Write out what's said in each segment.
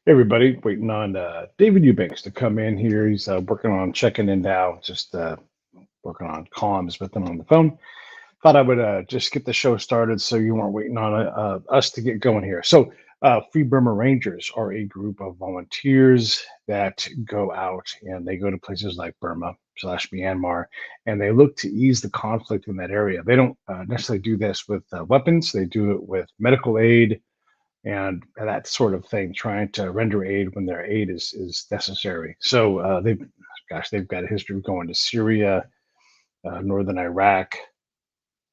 Hey everybody, waiting on David Eubanks to come in here. He's working on checking in now, just working on comms with him on the phone. Thought I would just get the show started so you weren't waiting on us to get going here. So, Free Burma Rangers are a group of volunteers that go out and they go to places like Burma slash Myanmar and they look to ease the conflict in that area. They don't necessarily do this with weapons, they do it with medical aid and that sort of thing, trying to render aid when their aid is necessary. So they've got a history of going to Syria, northern Iraq,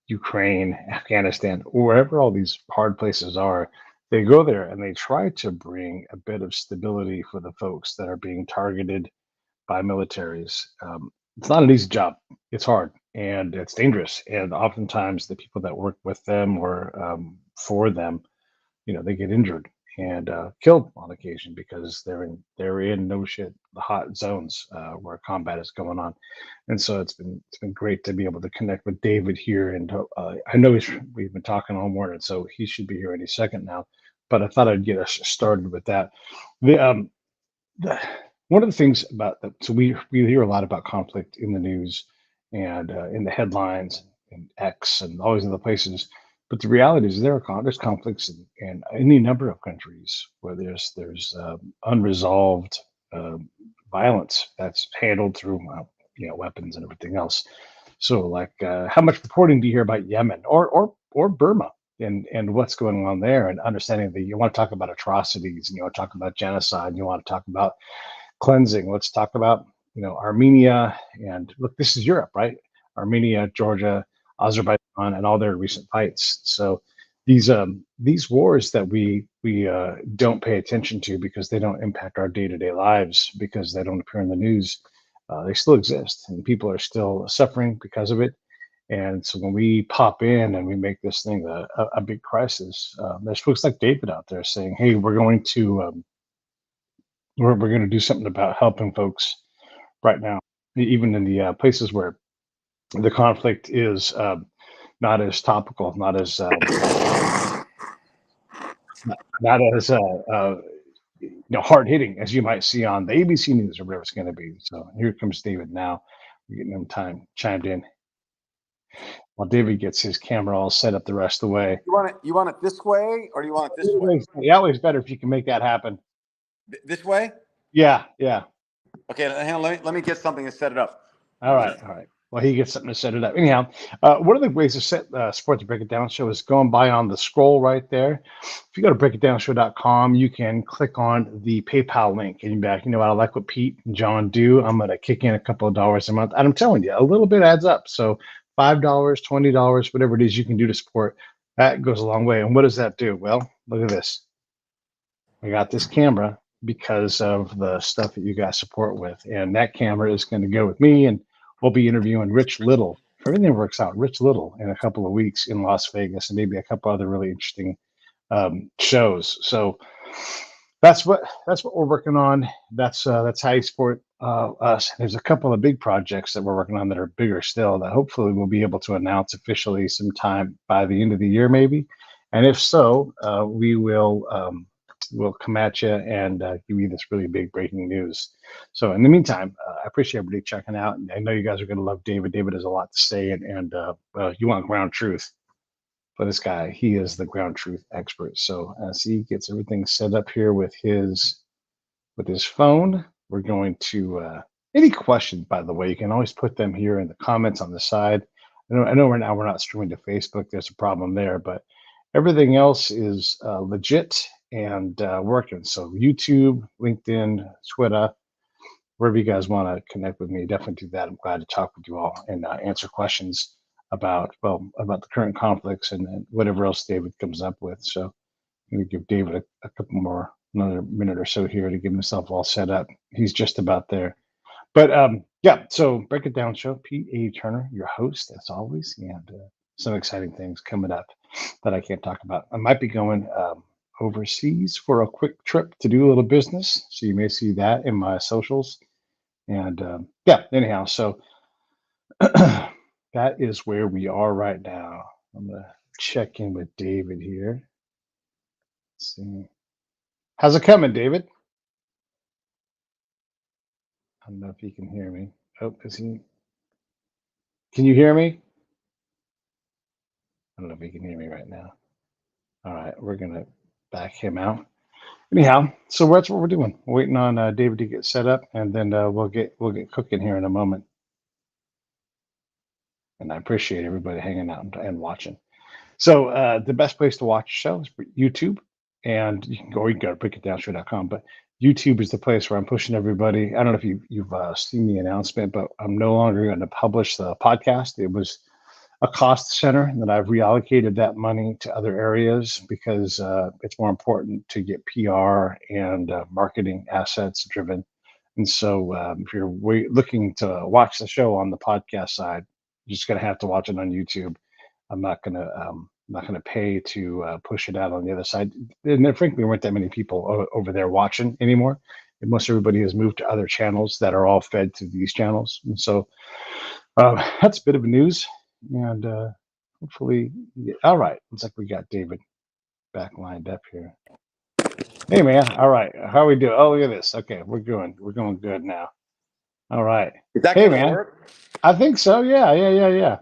Ukraine, Afghanistan, wherever all these hard places are. They go there and they try to bring a bit of stability for the folks that are being targeted by militaries. It's not an easy job. It's hard and it's dangerous. And oftentimes, the people that work with them or for them, they get injured and killed on occasion because they're in no shit the hot zones where combat is going on, and so it's been great to be able to connect with David here, and I know we've been talking all morning, so he should be here any second now. But I thought I'd get us started with that. The the, one of the things about that, so we hear a lot about conflict in the news and in the headlines and X and all these other places. But the reality is there's conflicts in any number of countries where there's unresolved uh, violence that's handled through weapons and everything else. So like how much reporting do you hear about Yemen or Burma? And what's going on there, and understanding that you want to talk about atrocities, and you want to talk about genocide, and you want to talk about cleansing. Let's talk about Armenia, and look, this is Europe, right? Armenia, Georgia, Azerbaijan, and all their recent fights. So these wars that we don't pay attention to because they don't impact our day to day lives because they don't appear in the news. They still exist, and people are still suffering because of it. And so when we pop in and we make this thing a big crisis, there's folks like David out there saying, "Hey, we're going to do something about helping folks right now, even in the places where the conflict is not as topical, not as hard hitting as you might see on the ABC News or whatever it's going to be." So here comes David now. We're getting him time chimed in while David gets his camera all set up the rest of the way. You want it this way, or do you want it this way? Yeah, always better if you can make that happen. This way? Yeah, yeah. Okay, hang on. Let me get something to set it up. All right. Well, he gets something to set it up. Anyhow, one of the ways to set support the Break It Down Show is going by on the scroll right there. If you go to breakitdownshow.com, you can click on the PayPal link. And you're back, you know what? I like what Pete and John do. I'm going to kick in a couple of dollars a month. And I'm telling you, a little bit adds up. So $5, $20, whatever it is you can do to support, that goes a long way. And what does that do? Well, look at this. I got this camera because of the stuff that you guys support with. And that camera is going to go with me, and we'll be interviewing Rich Little. If everything works out, Rich Little in a couple of weeks in Las Vegas, and maybe a couple other really interesting shows. So that's what we're working on. That's how you support us. There's a couple of big projects that we're working on that are bigger still that hopefully we'll be able to announce officially sometime by the end of the year, maybe. And if so, we'll come at you and give you this really big breaking news. So in the meantime, I appreciate everybody checking out. And I know you guys are going to love David. David has a lot to say, and you want ground truth. For this guy, he is the ground truth expert. So as he gets everything set up here with his phone, we're going to any questions, by the way, you can always put them here in the comments on the side. I know right now we're not streaming to Facebook. There's a problem there, but everything else is legit and working. So YouTube, LinkedIn, Twitter, wherever you guys want to connect with me, definitely do that. I'm glad to talk with you all and answer questions about the current conflicts and whatever else David comes up with. So I'm going to give David a couple more, another minute or so here to get himself all set up. He's just about there. But yeah, so Break It Down Show, Pete A. Turner, your host as always, and some exciting things coming up that I can't talk about. I might be going overseas for a quick trip to do a little business, so you may see that in my socials. And yeah, anyhow, so that is where we are right now. I'm gonna check in with David here. Let's see, how's it coming, David? I don't know if you can hear me. Oh, is he? Can you hear me? I don't know if you can hear me right now. All right, we're gonna back him out. Anyhow, so that's what we're doing. We're waiting on David to get set up, and then we'll get cooking here in a moment. And I appreciate everybody hanging out and watching. So the best place to watch the show is YouTube, and you can go to breakitdownshow.com. But YouTube is the place where I'm pushing everybody. I don't know if you've seen the announcement, but I'm no longer going to publish the podcast. It was a cost center, and then I've reallocated that money to other areas because it's more important to get PR and marketing assets driven. And so, if you're looking to watch the show on the podcast side, you're just going to have to watch it on YouTube. I'm not gonna pay to push it out on the other side. And there, frankly, weren't that many people over there watching anymore. And most everybody has moved to other channels that are all fed to these channels. And so that's a bit of news. And hopefully, all right. Looks like we got David back lined up here. Hey, man. All right. How we doing? Oh, look at this. Okay, we're going good now. All right. Is that Hey, going to man. work? I think so. Yeah.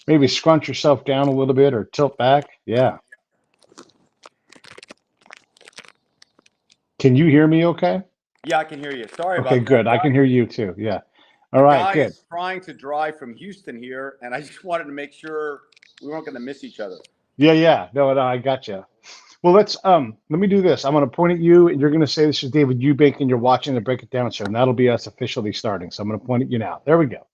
Maybe scrunch yourself down a little bit or tilt back. Yeah. Can you hear me okay? Yeah, I can hear you. Sorry Okay, about that. good. I can hear you too. Yeah. All A right, guy good. is trying to drive from Houston here, and I just wanted to make sure we weren't going to miss each other. Yeah. No, I got you. Well, let me do this. I'm going to point at you, and you're going to say this is David Eubank, and you're watching the Break It Down show, and that'll be us officially starting. So I'm going to point at you now. There we go.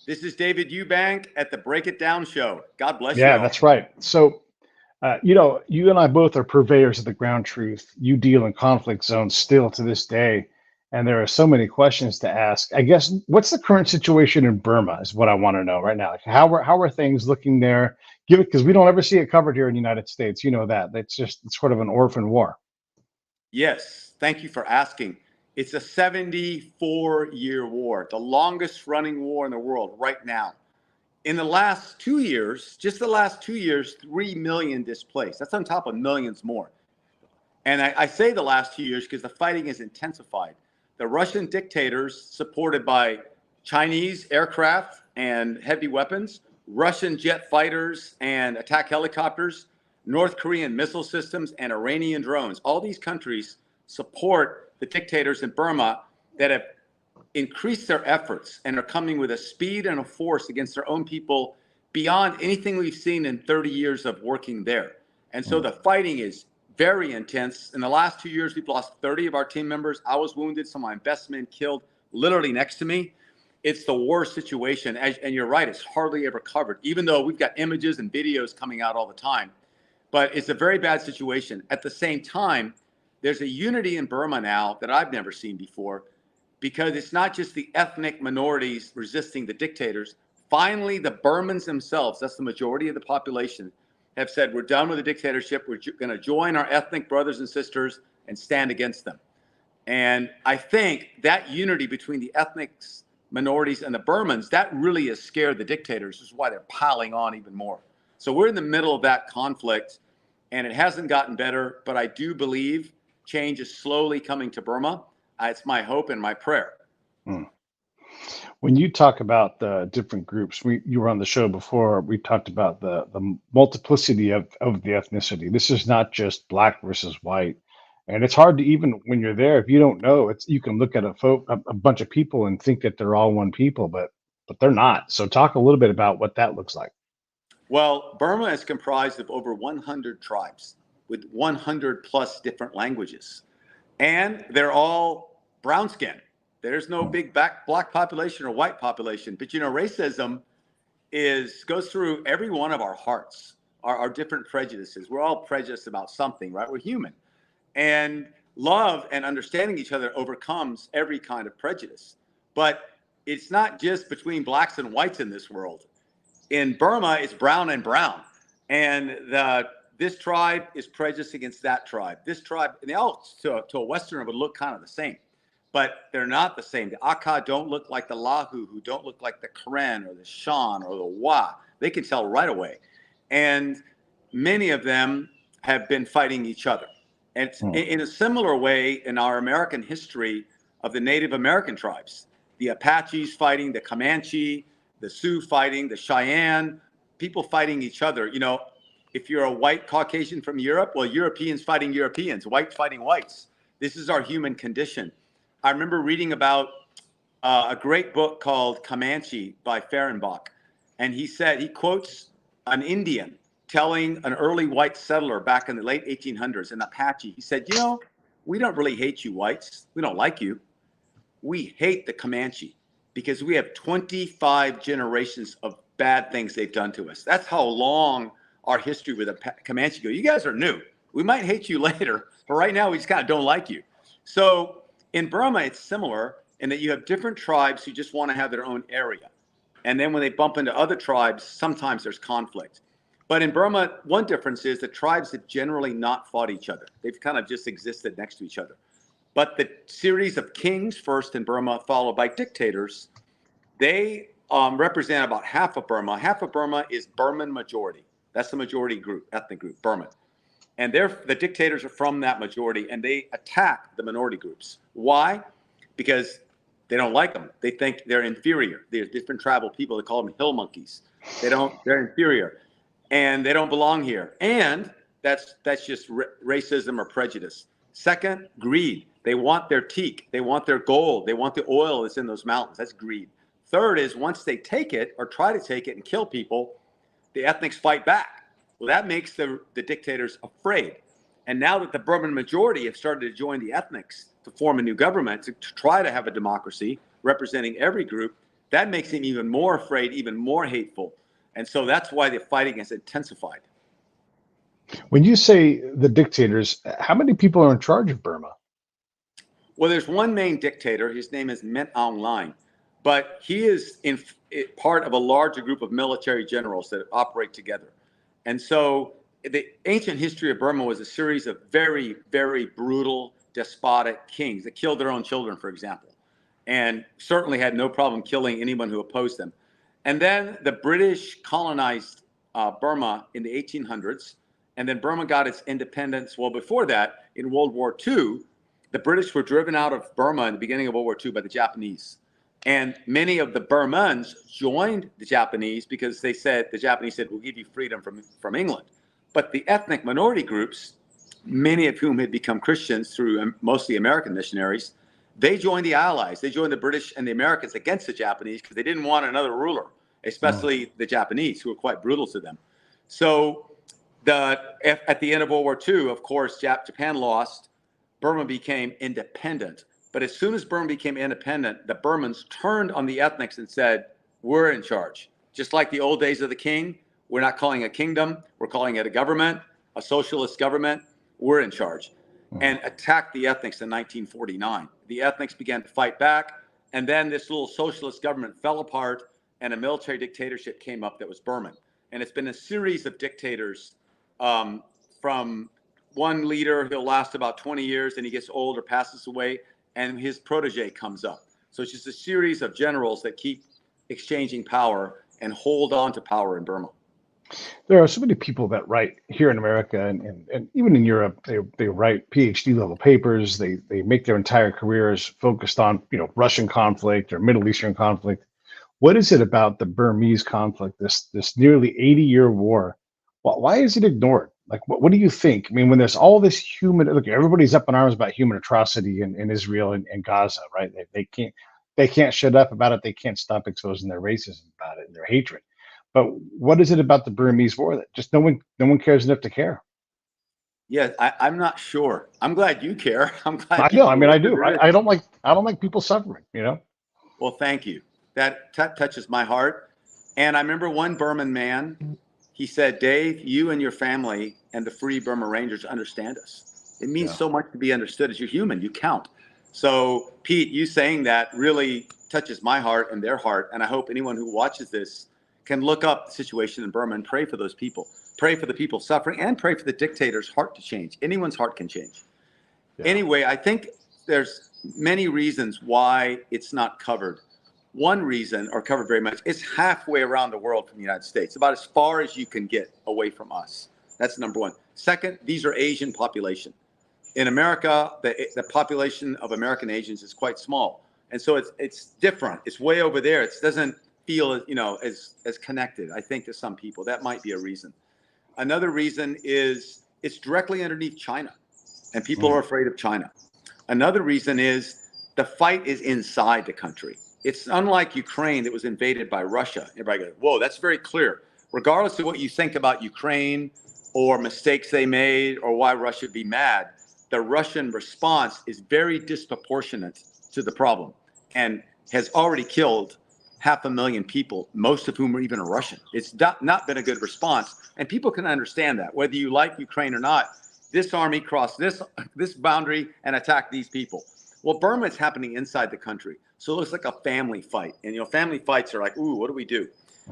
This is David Eubank at the Break It Down show. God bless you. Yeah, that's right. So, you and I both are purveyors of the ground truth. You deal in conflict zones still to this day, and there are so many questions to ask. I guess what's the current situation in Burma is what I want to know right now. Like, how are things looking there? Give it because we don't ever see it covered here in the United States. You know that. It's sort of an orphan war. Yes, thank you for asking. It's a 74-year war, the longest running war in the world right now. In the last 2 years, just the last 2 years, 3 million displaced. That's on top of millions more. And I say the last 2 years because the fighting is intensified. The Russian dictators, supported by Chinese aircraft and heavy weapons, Russian jet fighters and attack helicopters, North Korean missile systems, and Iranian drones. All these countries support the dictators in Burma that have increased their efforts and are coming with a speed and a force against their own people beyond anything we've seen in 30 years of working there. And so the fighting is very intense. In the last 2 years, we've lost 30 of our team members. I was wounded. Some of my best men killed literally next to me. It's the worst situation. And you're right, it's hardly ever covered, even though we've got images and videos coming out all the time. But it's a very bad situation. At the same time, there's a unity in Burma now that I've never seen before, because it's not just the ethnic minorities resisting the dictators. Finally, the Burmans themselves, that's the majority of the population, have said, we're done with the dictatorship. We're going to join our ethnic brothers and sisters and stand against them. And I think that unity between the ethnic minorities and the Burmans, that really has scared the dictators. This is why they're piling on even more. So we're in the middle of that conflict, and it hasn't gotten better, but I do believe change is slowly coming to Burma. It's my hope and my prayer. When you talk about the different groups, you were on the show before. We talked about the multiplicity of the ethnicity. This is not just black versus white, and it's hard to even when you're there if you don't know. You can look at a bunch of people and think that they're all one people, but they're not. So talk a little bit about what that looks like. Well, Burma is comprised of over 100 tribes with 100 plus different languages, and they're all brown skinned. There's no big black population or white population. But, racism goes through every one of our hearts, our different prejudices. We're all prejudiced about something, right? We're human. And love and understanding each other overcomes every kind of prejudice. But it's not just between blacks and whites in this world. In Burma, it's brown and brown. And this tribe is prejudiced against that tribe. This tribe, and they all, to a Westerner, would look kind of the same. But they're not the same. The Aka don't look like the Lahu, who don't look like the Karen or the Shan or the Wa. They can tell right away. And many of them have been fighting each other. And in a similar way, in our American history, of the Native American tribes. The Apaches fighting the Comanche, the Sioux fighting the Cheyenne, people fighting each other. You know, if you're a white Caucasian from Europe, well, Europeans fighting Europeans, whites fighting whites. This is our human condition. I remember reading about a great book called Comanche by Fehrenbach. And he said, he quotes an Indian telling an early white settler back in the late 1800s, an Apache. He said, you know, we don't really hate you whites. We don't like you. We hate the Comanche because we have 25 generations of bad things they've done to us. That's how long our history with the Comanche goes. You guys are new. We might hate you later, but right now we just kind of don't like you. So in Burma, it's similar in that you have different tribes who just want to have their own area. And then when they bump into other tribes, sometimes there's conflict. But in Burma, one difference is the tribes have generally not fought each other. They've kind of just existed next to each other. But the series of kings first in Burma, followed by dictators, they represent about half of Burma. Half of Burma is Burman majority. That's the majority group, ethnic group, Burman. And the dictators are from that majority, and they attack the minority groups. Why? Because they don't like them. They think they're inferior. There's different tribal people. They call them hill monkeys. They're inferior, and they don't belong here. And that's just racism or prejudice. Second, greed. They want their teak. They want their gold. They want the oil that's in those mountains. That's greed. Third is once they take it or try to take it and kill people, the ethnics fight back. Well, that makes the dictators afraid. And now that the Burman majority have started to join the ethnics to form a new government, to try to have a democracy representing every group, that makes them even more afraid, even more hateful. And so that's why the fighting has intensified. When you say the dictators, how many people are in charge of Burma? Well, there's one main dictator. His name is Mint Aung Hlaing, but he is part of a larger group of military generals that operate together. And so the ancient history of Burma was a series of very, very brutal, despotic kings that killed their own children, for example, and certainly had no problem killing anyone who opposed them. And then the British colonized Burma in the 1800s, and then Burma got its independence. Well, before that, in World War II, the British were driven out of Burma in the beginning of World War II by the Japanese. And many of the Burmans joined the Japanese because the Japanese said, we'll give you freedom from England. But the ethnic minority groups, many of whom had become Christians through mostly American missionaries, they joined the Allies. They joined the British and the Americans against the Japanese because they didn't want another ruler, especially the Japanese, who were quite brutal to them. So at the end of World War II, of course, Japan lost. Burma became independent. But as soon as Burma became independent, the Burmans turned on the ethnics and said, we're in charge. Just like the old days of the king, we're not calling it a kingdom, we're calling it a government, a socialist government, we're in charge. And attacked the ethnics in 1949. The ethnics began to fight back, and then this little socialist government fell apart, and a military dictatorship came up that was Burman. And it's been a series of dictators from one leader, he'll last about 20 years, and he gets old or passes away, and his protege comes up. So it's just a series of generals that keep exchanging power and hold on to power in Burma. There are so many people that write here in America and even in Europe. They write PhD level papers. They make their entire careers focused on Russian conflict or Middle Eastern conflict. What is it about the Burmese conflict, this nearly 80-year war? Why is it ignored? Like, what do you think? I mean, when there's all this look, everybody's up in arms about human atrocity in Israel and Gaza, right? They can't shut up about it. They can't stop exposing their racism about it and their hatred. But what is it about the Burmese war that just no one cares enough to care? Yeah, I'm not sure. I'm glad you care. I'm glad. I know. I mean, I do. I don't like people suffering. Well, thank you. That touches my heart. And I remember one Burman man. He said, Dave, you and your family and the Free Burma Rangers understand us. It means so much to be understood. As you're human, you count. So, Pete, you saying that really touches my heart and their heart. And I hope anyone who watches this can look up the situation in Burma and pray for those people. Pray for the people suffering and pray for the dictator's heart to change. Anyone's heart can change. Yeah. Anyway, I think there's many reasons why it's not covered. One reason, or covered very much, it's halfway around the world from the United States, about as far as you can get away from us. That's number one. Second, these are Asian population. In America, the population of American Asians is quite small, and so it's different. It's way over there. It doesn't feel, as connected, I think, to some people. That might be a reason. Another reason is it's directly underneath China, and people are afraid of China. Another reason is the fight is inside the country. It's unlike Ukraine that was invaded by Russia. Everybody goes, whoa, that's very clear. Regardless of what you think about Ukraine or mistakes they made or why Russia would be mad, the Russian response is very disproportionate to the problem and has already killed 500,000 people, most of whom are even Russian. It's not been a good response. And people can understand that. Whether you like Ukraine or not, this army crossed this boundary and attacked these people. Well, Burma is happening inside the country. So it looks like a family fight. And, family fights are like, ooh, what do we do?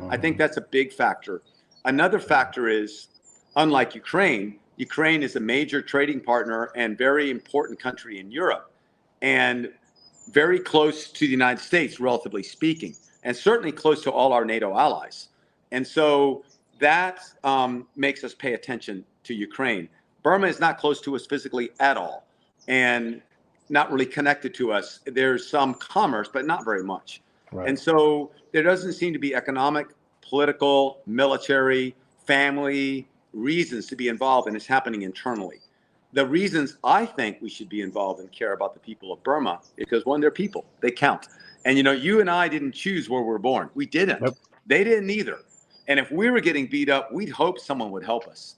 I think that's a big factor. Another factor is, unlike Ukraine is a major trading partner and very important country in Europe, and very close to the United States, relatively speaking, and certainly close to all our NATO allies. And so that makes us pay attention to Ukraine. Burma is not close to us physically at all, and not really connected to us. There's some commerce, but not very much. Right. And so there doesn't seem to be economic, political, military, family reasons to be involved, and it's happening internally. The reasons I think we should be involved and care about the people of Burma is because, one, they're people. They count. And, you and I didn't choose where we're born. We didn't. Nope. They didn't either. And if we were getting beat up, we'd hope someone would help us.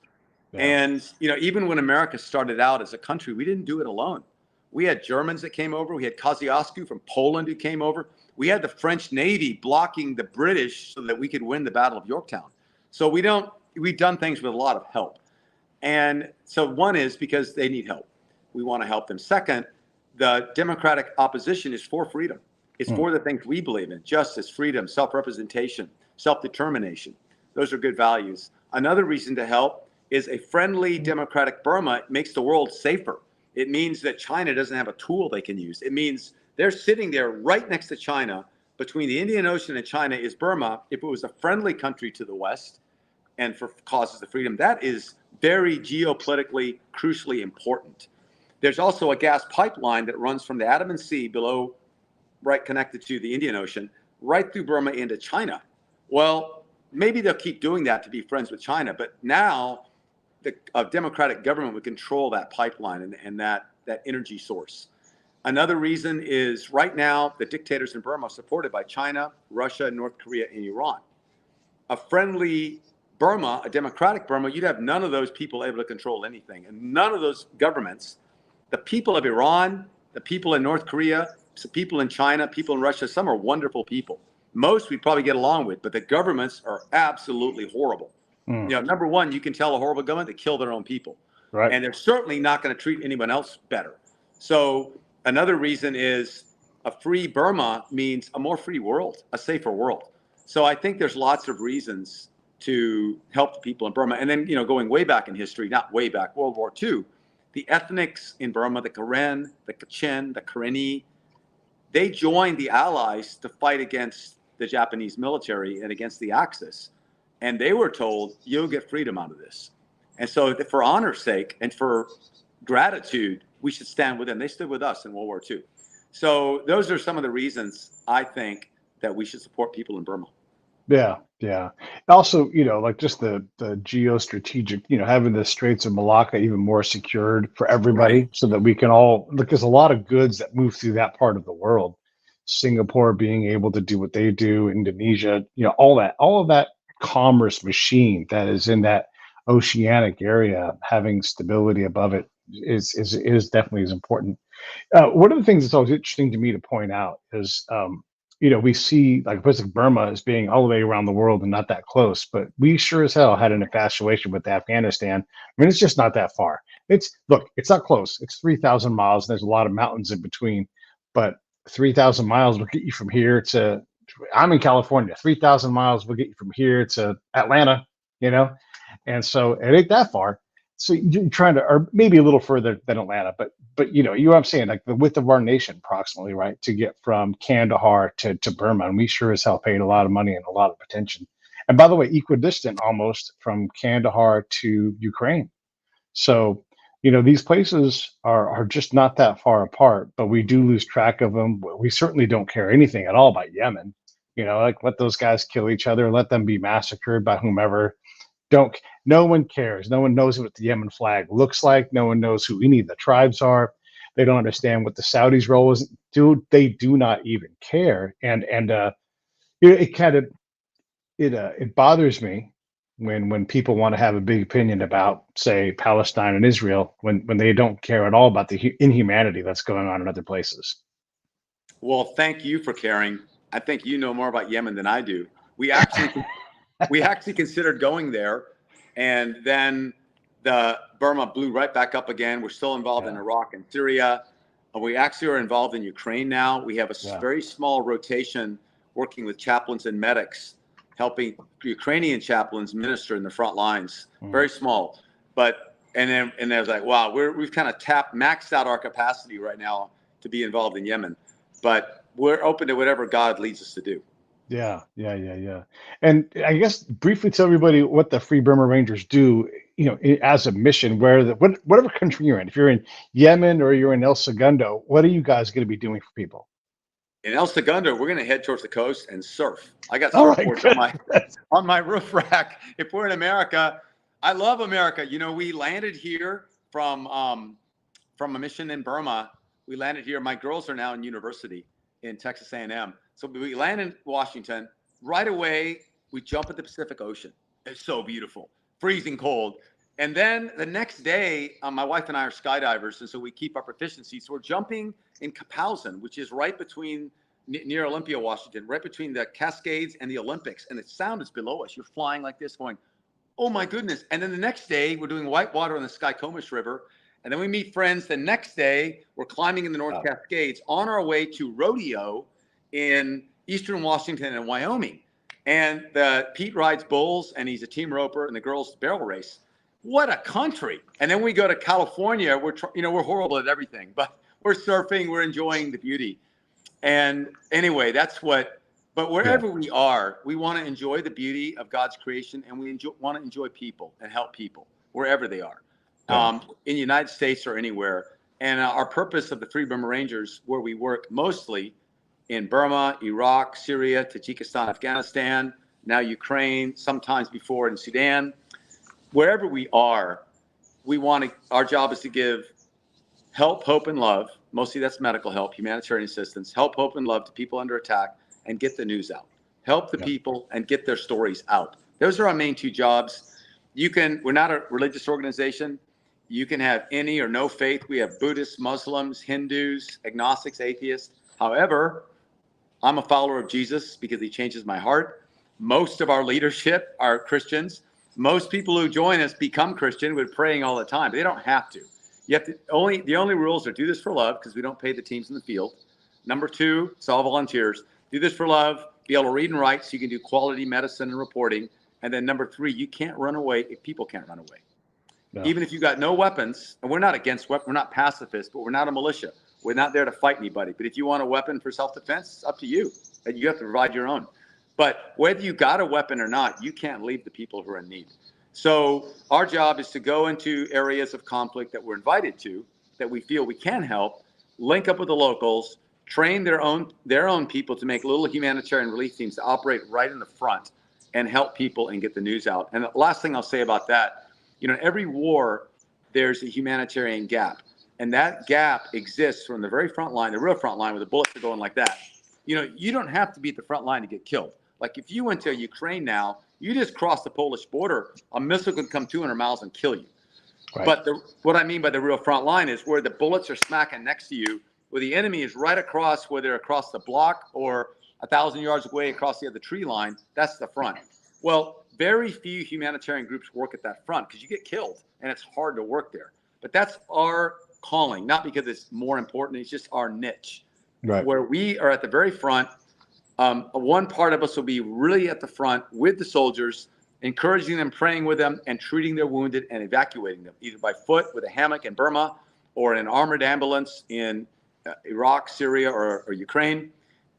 Yeah. And, even when America started out as a country, we didn't do it alone. We had Germans that came over. We had Kosciuszko from Poland who came over. We had the French Navy blocking the British so that we could win the Battle of Yorktown. So we've done things with a lot of help. And so one is because they need help. We want to help them. Second, the Democratic opposition is for freedom. It's for the things we believe in: justice, freedom, self-representation, self-determination. Those are good values. Another reason to help is a friendly democratic Burma makes the world safer. It means that China doesn't have a tool they can use. It means they're sitting there right next to China. Between the Indian Ocean and China is Burma. If it was a friendly country to the West and for causes of freedom, that is very geopolitically, crucially important. There's also a gas pipeline that runs from the Andaman Sea below, right connected to the Indian Ocean, right through Burma into China. Well, maybe they'll keep doing that to be friends with China, but now a democratic government would control that pipeline and that energy source. Another reason is right now the dictators in Burma are supported by China, Russia, North Korea, and Iran. A friendly Burma, a democratic Burma, you'd have none of those people able to control anything. And none of those governments, the people of Iran, the people in North Korea, some people in China, people in Russia, some are wonderful people. Most we probably get along with, but the governments are absolutely horrible. Number one, you can tell a horrible government to kill their own people. Right. And they're certainly not going to treat anyone else better. So another reason is a free Burma means a more free world, a safer world. So I think there's lots of reasons to help the people in Burma. And then, going way back in history, not way back, World War II, the ethnics in Burma, the Karen, the Kachin, the Karenni, they joined the Allies to fight against the Japanese military and against the Axis. And they were told, you'll get freedom out of this. And so for honor's sake and for gratitude, we should stand with them. They stood with us in World War II. So those are some of the reasons I think that we should support people in Burma. Yeah. Also, like just the geostrategic, having the Straits of Malacca even more secured for everybody, right, so that we can all look. There's a lot of goods that move through that part of the world. Singapore being able to do what they do, Indonesia, all of that commerce machine that is in that oceanic area, having stability above it is definitely as important. One of the things that's always interesting to me to point out is, we see like a place like Burma as being all the way around the world and not that close, but we sure as hell had an infatuation with Afghanistan. I mean, it's just not that far. It's not close. It's 3,000 miles. And there's a lot of mountains in between, but 3,000 miles will get you from here to, I'm in California, 3,000 miles will get you from here to Atlanta, and so it ain't that far. So you're trying to, or maybe a little further than Atlanta, but you know what I'm saying, like the width of our nation approximately, right, to get from Kandahar to Burma. And we sure as hell paid a lot of money and a lot of attention. And by the way, equidistant almost from Kandahar to Ukraine. So these places are just not that far apart, but we do lose track of them. We certainly don't care anything at all about Yemen. Like, let those guys kill each other, let them be massacred by whomever. Don't No one cares. No one knows what the Yemen flag looks like. No one knows who any of the tribes are. They don't understand what the Saudis' role is. Dude, they do not even care. And it kind of it bothers me when people want to have a big opinion about, say, Palestine and Israel, when they don't care at all about the inhumanity that's going on in other places. Well, thank you for caring. I think you know more about Yemen than I do. We actually considered going there, and then the Burma blew right back up again. We're still involved in Yeah. Iraq and Syria. We actually are involved in Ukraine now. We have a Yeah. very small rotation working with chaplains and medics, helping Ukrainian chaplains minister in the front lines. Very small, but and I was like, wow, we've kind of maxed out our capacity right now to be involved in Yemen, but we're open to whatever God leads us to do. Yeah, yeah, yeah, yeah. And I guess briefly tell everybody what the Free Burma Rangers do, as a mission, whatever country you're in. If you're in Yemen or you're in El Segundo, what are you guys going to be doing for people? In El Segundo, we're going to head towards the coast and surf. I got All right, surfboards good. on my roof rack. If we're in America, I love America. We landed here from a mission in Burma. We landed here. My girls are now in university in Texas A&M. So we land in Washington. Right away, we jump at the Pacific Ocean. It's so beautiful, freezing cold. And then the next day, my wife and I are skydivers, and so we keep our proficiency. So we're jumping in Kapowsin, which is right between near Olympia, Washington, right between the Cascades and the Olympics. And the sound is below us. You're flying like this, going, oh my goodness. And then the next day, we're doing whitewater on the Skycomish River. And then we meet friends. The next day, we're climbing in the North Cascades on our way to rodeo in eastern Washington and Wyoming. And Pete rides bulls, and he's a team roper, and the girls barrel race. What a country. And then we go to California. We're horrible at everything, but we're surfing. We're enjoying the beauty. And anyway, but wherever we are, we want to enjoy the beauty of God's creation, and we want to enjoy people and help people wherever they are, in the United States or anywhere. And our purpose of the Free Burma Rangers, where we work mostly in Burma, Iraq, Syria, Tajikistan, Afghanistan, now Ukraine, sometimes before in Sudan, wherever we are, our job is to give help, hope, and love. Mostly that's medical help, humanitarian assistance, help, hope, and love to people under attack, and get the news out. Help the people and get their stories out. Those are our main two jobs. We're not a religious organization. You can have any or no faith. We have Buddhists, Muslims, Hindus, agnostics, atheists. However, I'm a follower of Jesus because he changes my heart. Most of our leadership are Christians. Most people who join us become Christian. We're praying all the time, but they don't have to. The only rules are do this for love, because we don't pay the teams in the field. Number two, it's all volunteers. Do this for love, be able to read and write so you can do quality medicine and reporting. And then number three, you can't run away if people can't run away. No. Even if you got no weapons, and we're not against weapons, we're not pacifists, but we're not a militia. We're not there to fight anybody. But if you want a weapon for self-defense, it's up to you. And you have to provide your own. But whether you got a weapon or not, you can't leave the people who are in need. So our job is to go into areas of conflict that we're invited to, that we feel we can help, link up with the locals, train their own people to make little humanitarian relief teams to operate right in the front and help people and get the news out. And the last thing I'll say about that, every war, there's a humanitarian gap. And that gap exists from the very front line, the real front line, where the bullets are going like that. You don't have to be at the front line to get killed. Like if you went to Ukraine now, you just cross the Polish border, a missile could come 200 miles and kill you. Right. But what I mean by the real front line is where the bullets are smacking next to you, where the enemy is right across, whether across the block or 1,000 yards away across the other tree line. That's the front. Well, very few humanitarian groups work at that front because you get killed and it's hard to work there. But that's our calling, not because it's more important. It's just our niche, right, where we are at the very front. One part of us will be really at the front with the soldiers, encouraging them, praying with them, and treating their wounded and evacuating them, either by foot with a hammock in Burma or in an armored ambulance in Iraq, Syria, or Ukraine.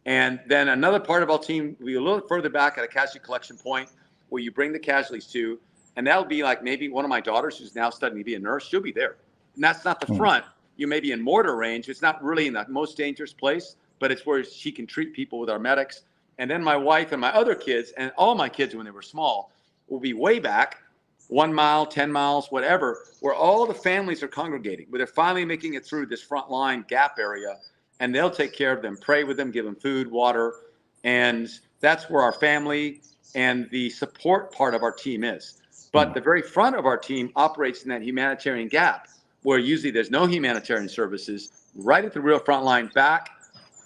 And then another part of our team will be a little further back at a casualty collection point where you bring the casualties to, and that'll be like maybe one of my daughters who's now studying to be a nurse. She'll be there. And that's not the front. You may be in mortar range. It's not really in the most dangerous place, but it's where she can treat people with our medics. And then my wife and my other kids, and all my kids when they were small, will be way back, 1 mile, 10 miles, whatever, where all the families are congregating, where they're finally making it through this front line gap area, and they'll take care of them, pray with them, give them food, water. And that's where our family and the support part of our team is. But the very front of our team operates in that humanitarian gap, where usually there's no humanitarian services, right at the real front line, back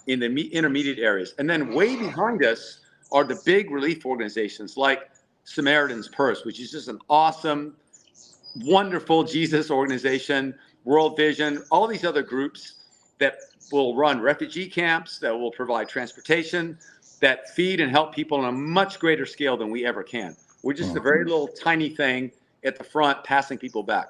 in the intermediate areas. And then way behind us are the big relief organizations like Samaritan's Purse, which is just an awesome, wonderful Jesus organization, World Vision, all these other groups that will run refugee camps, that will provide transportation, that feed and help people on a much greater scale than we ever can. We're just a very little tiny thing at the front passing people back.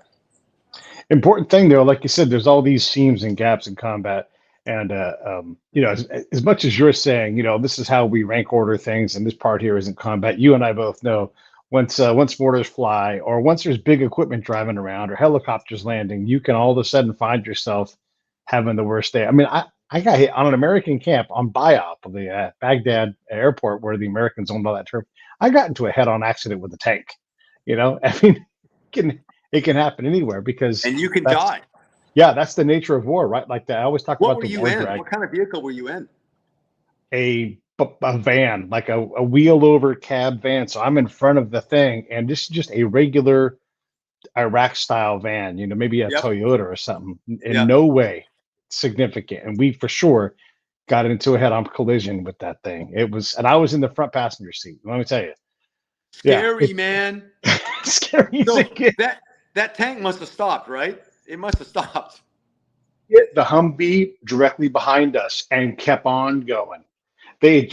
Important thing though, like you said, there's all these seams and gaps in combat. And as much as you're saying, this is how we rank order things, and this part here isn't combat. You and I both know once mortars fly, or once there's big equipment driving around, or helicopters landing, you can all of a sudden find yourself having the worst day. I mean, I got hit on an American camp on Biop, the Baghdad airport, where the Americans owned all that turf. I got into a head-on accident with a tank. I mean, it can happen anywhere because and you can die. Yeah, that's the nature of war, right? Like I always talk about the war drag. What were you in? What kind of vehicle were you in? A van, like a wheel over cab van. So I'm in front of the thing, and this is just a regular Iraq style van, maybe a Toyota or something. In no way significant. And we for sure got into a head-on collision with that thing. And I was in the front passenger seat. Let me tell you. Scary, man. Scary. So that tank must have stopped, right? It must have stopped. Hit the Humvee directly behind us and kept on going.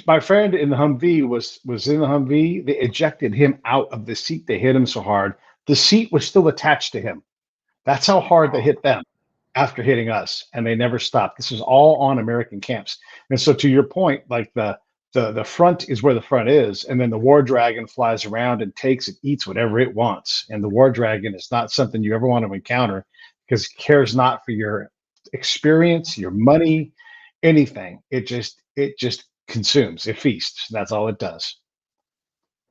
My friend in the Humvee was in the Humvee. They ejected him out of the seat. They hit him so hard. The seat was still attached to him. That's how hard they hit them after hitting us, and they never stopped. This is all on American camps. And so to your point, like the front is where the front is, and then the war dragon flies around and takes and eats whatever it wants. And the war dragon is not something you ever want to encounter, because it cares not for your experience, your money, anything. It just consumes. It feasts. That's all it does.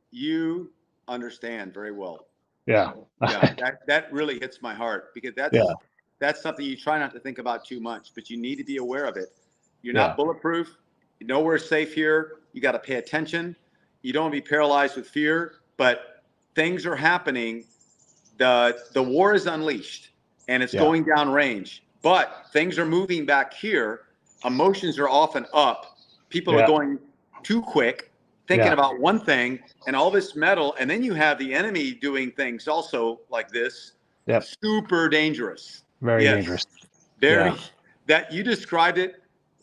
You understand very well. Yeah. That really hits my heart, because that's something you try not to think about too much, but you need to be aware of it. You're not bulletproof. You know we're safe here. You got to pay attention. You don't want to be paralyzed with fear, but things are happening. The war is unleashed, and it's going down range, but things are moving back here. Emotions are often up. People are going too quick, thinking about one thing and all this metal. And then you have the enemy doing things also like this. Super dangerous. Very dangerous. Very. That you described it.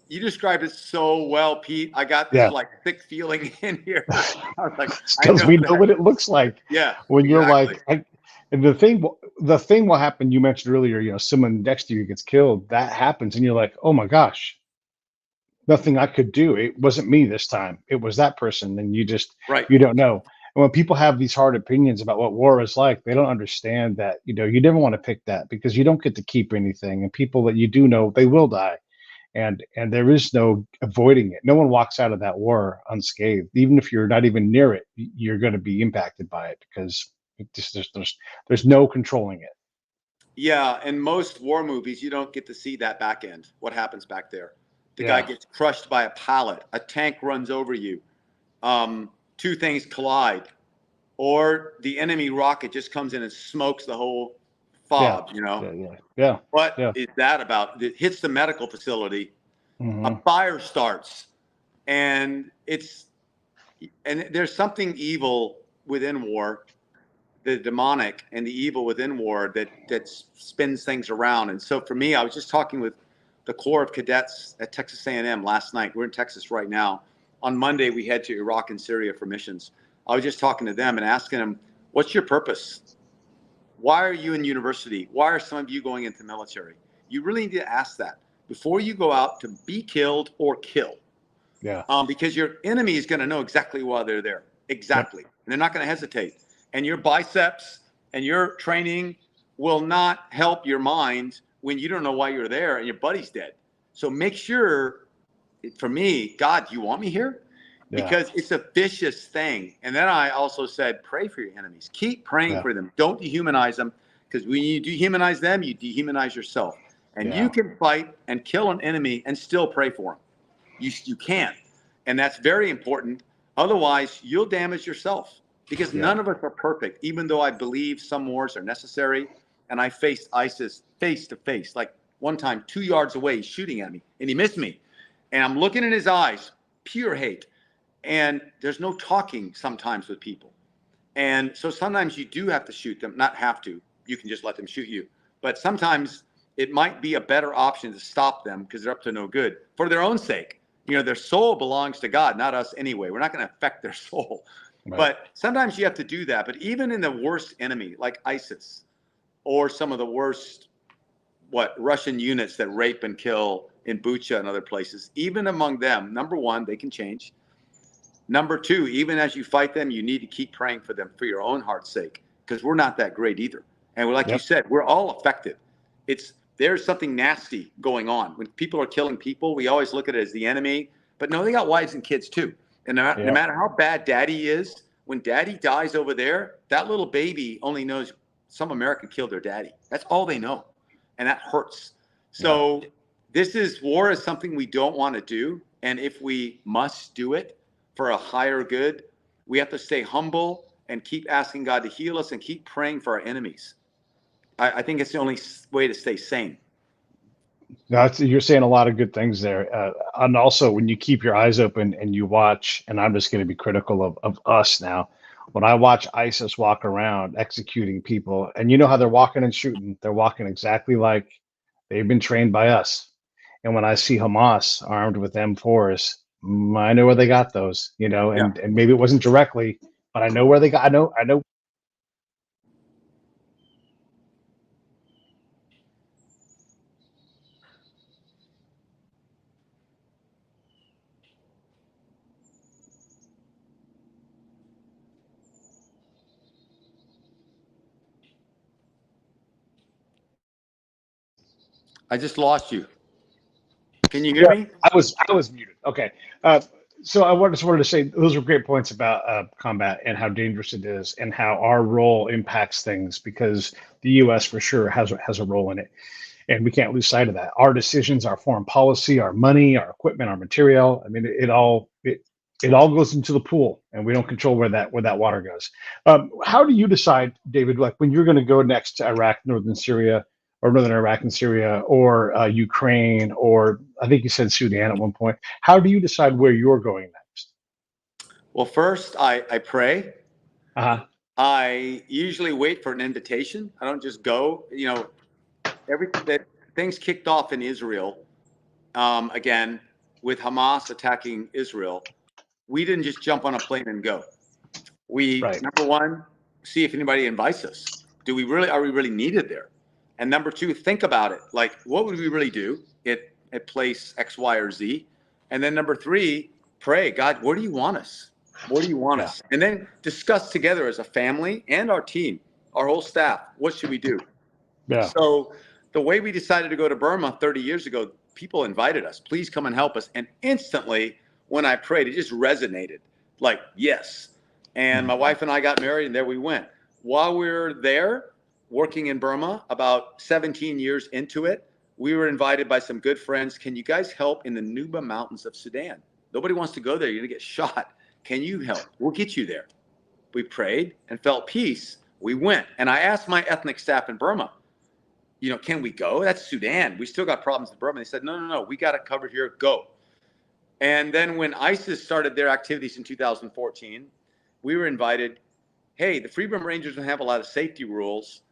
You described it so well, Pete. I got this like thick feeling in here. I was like, because we know what it looks like. Yeah. When you're like, and the thing will happen. You mentioned earlier, someone next to you gets killed. That happens, and you're like, oh my gosh, nothing I could do. It wasn't me this time. It was that person, and you just you don't know. And when people have these hard opinions about what war is like, they don't understand that you never want to pick that, because you don't get to keep anything, and people that you do know, they will die. And there is no avoiding it. No one walks out of that war unscathed. Even if you're not even near it, you're going to be impacted by it, because there's no controlling it. Yeah, in most war movies, you don't get to see that back end. What happens back there? The guy gets crushed by a pallet. A tank runs over you. Two things collide, or the enemy rocket just comes in and smokes the whole fob. What is that about? It hits the medical facility. A fire starts, and there's something evil within war, the demonic and the evil within war that spins things around. And so for me, I was just talking with the Corps of Cadets at Texas A&M last night. We're in Texas right now. On Monday, we head to Iraq and Syria for missions. I was just talking to them and asking them, what's your purpose? Why are you in university? Why are some of you going into military? You really need to ask that before you go out to be killed or kill. Because your enemy is going to know exactly why they're there. Exactly. And they're not going to hesitate. And your biceps and your training will not help your mind when you don't know why you're there and your buddy's dead. So make sure, for me, God, you want me here? Because it's a vicious thing. And then I also said, pray for your enemies. Keep praying for them. Don't dehumanize them, because when you dehumanize them, you dehumanize yourself. And you can fight and kill an enemy and still pray for them. You can. And that's very important. Otherwise, you'll damage yourself, because none of us are perfect, even though I believe some wars are necessary. And I faced ISIS face to face, like one time 2 yards away, shooting at me, and he missed me. And I'm looking in his eyes, pure hate. And there's no talking sometimes with people. And so sometimes you do have to shoot them, not have to. You can just let them shoot you. But sometimes it might be a better option to stop them because they're up to no good for their own sake. You know, their soul belongs to God, not us anyway. We're not going to affect their soul. Right. But sometimes you have to do that. But even in the worst enemy, like ISIS, or some of the worst, Russian units that rape and kill in Bucha and other places, even among them, number one, they can change. Number two, even as you fight them, you need to keep praying for them for your own heart's sake, because we're not that great either. And like you said, we're all affected. There's something nasty going on. When people are killing people, we always look at it as the enemy. But no, they got wives and kids too. And no matter how bad daddy is, when daddy dies over there, that little baby only knows some American killed their daddy. That's all they know. And that hurts. So war is something we don't want to do. And if we must do it for a higher good, we have to stay humble and keep asking God to heal us and keep praying for our enemies. I think it's the only way to stay sane. No, you're saying a lot of good things there. And also, when you keep your eyes open and you watch, and I'm just going to be critical of us now, when I watch ISIS walk around executing people, and you know how they're walking and shooting, they're walking exactly like they've been trained by us. And when I see Hamas armed with M4s, I know where they got those, and maybe it wasn't directly, but I know where they got. I know. I just lost you. Can you hear me? I was muted. Okay. So I just wanted to say those are great points about combat and how dangerous it is and how our role impacts things, because the U.S. for sure has a role in it, and we can't lose sight of that. Our decisions, our foreign policy, our money, our equipment, our material. I mean, it all goes into the pool, and we don't control where that water goes. How do you decide, David, like when you're going to go next to Iraq, northern Syria, or northern Iraq and Syria, or Ukraine, or I think you said Sudan at one point? How do you decide where you're going next? Well, first I pray. Uh-huh. I usually wait for an invitation. I don't just go. Things kicked off in Israel, again, with Hamas attacking Israel. We didn't just jump on a plane and go. Number one, see if anybody invites us. Are we really needed there? And number two, think about it. Like, what would we really do at place X, Y, or Z? And then number three, pray, God, where do you want us? Where do you want us? And then discuss together as a family and our team, our whole staff, what should we do? Yeah. So the way we decided to go to Burma 30 years ago, people invited us, please come and help us. And instantly, when I prayed, it just resonated, like, yes. And my wife and I got married, and there we went. While we were there, working in Burma, about 17 years into it, we were invited by some good friends. Can you guys help in the Nuba Mountains of Sudan? Nobody wants to go there. You're going to get shot. Can you help? We'll get you there. We prayed and felt peace. We went. And I asked my ethnic staff in Burma, can we go? That's Sudan. We still got problems in Burma. They said, no, we got it covered here. Go. And then when ISIS started their activities in 2014, we were invited. Hey, the Free Burma Rangers don't have a lot of safety rules,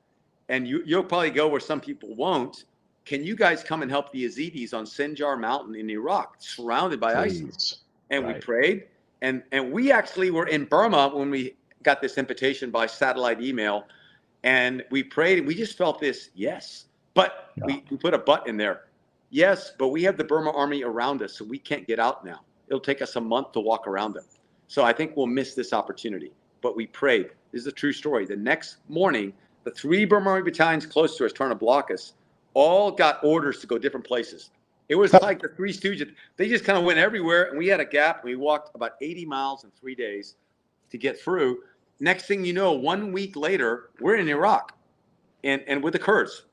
and you'll probably go where some people won't. Can you guys come and help the Yazidis on Sinjar Mountain in Iraq, surrounded by ISIS? And we prayed, and we actually were in Burma when we got this invitation by satellite email, and we prayed, and we just felt this, yes. But we put a but in there. Yes, but we have the Burma army around us, so we can't get out now. It'll take us a month to walk around them. So I think we'll miss this opportunity. But we prayed. This is a true story. The next morning, the 3 Burma Rangers battalions close to us trying to block us all got orders to go different places. It was like the Three Stooges. They just kind of went everywhere, and we had a gap. And we walked about 80 miles in 3 days to get through. Next thing you know, 1 week later, we're in Iraq and with the Kurds.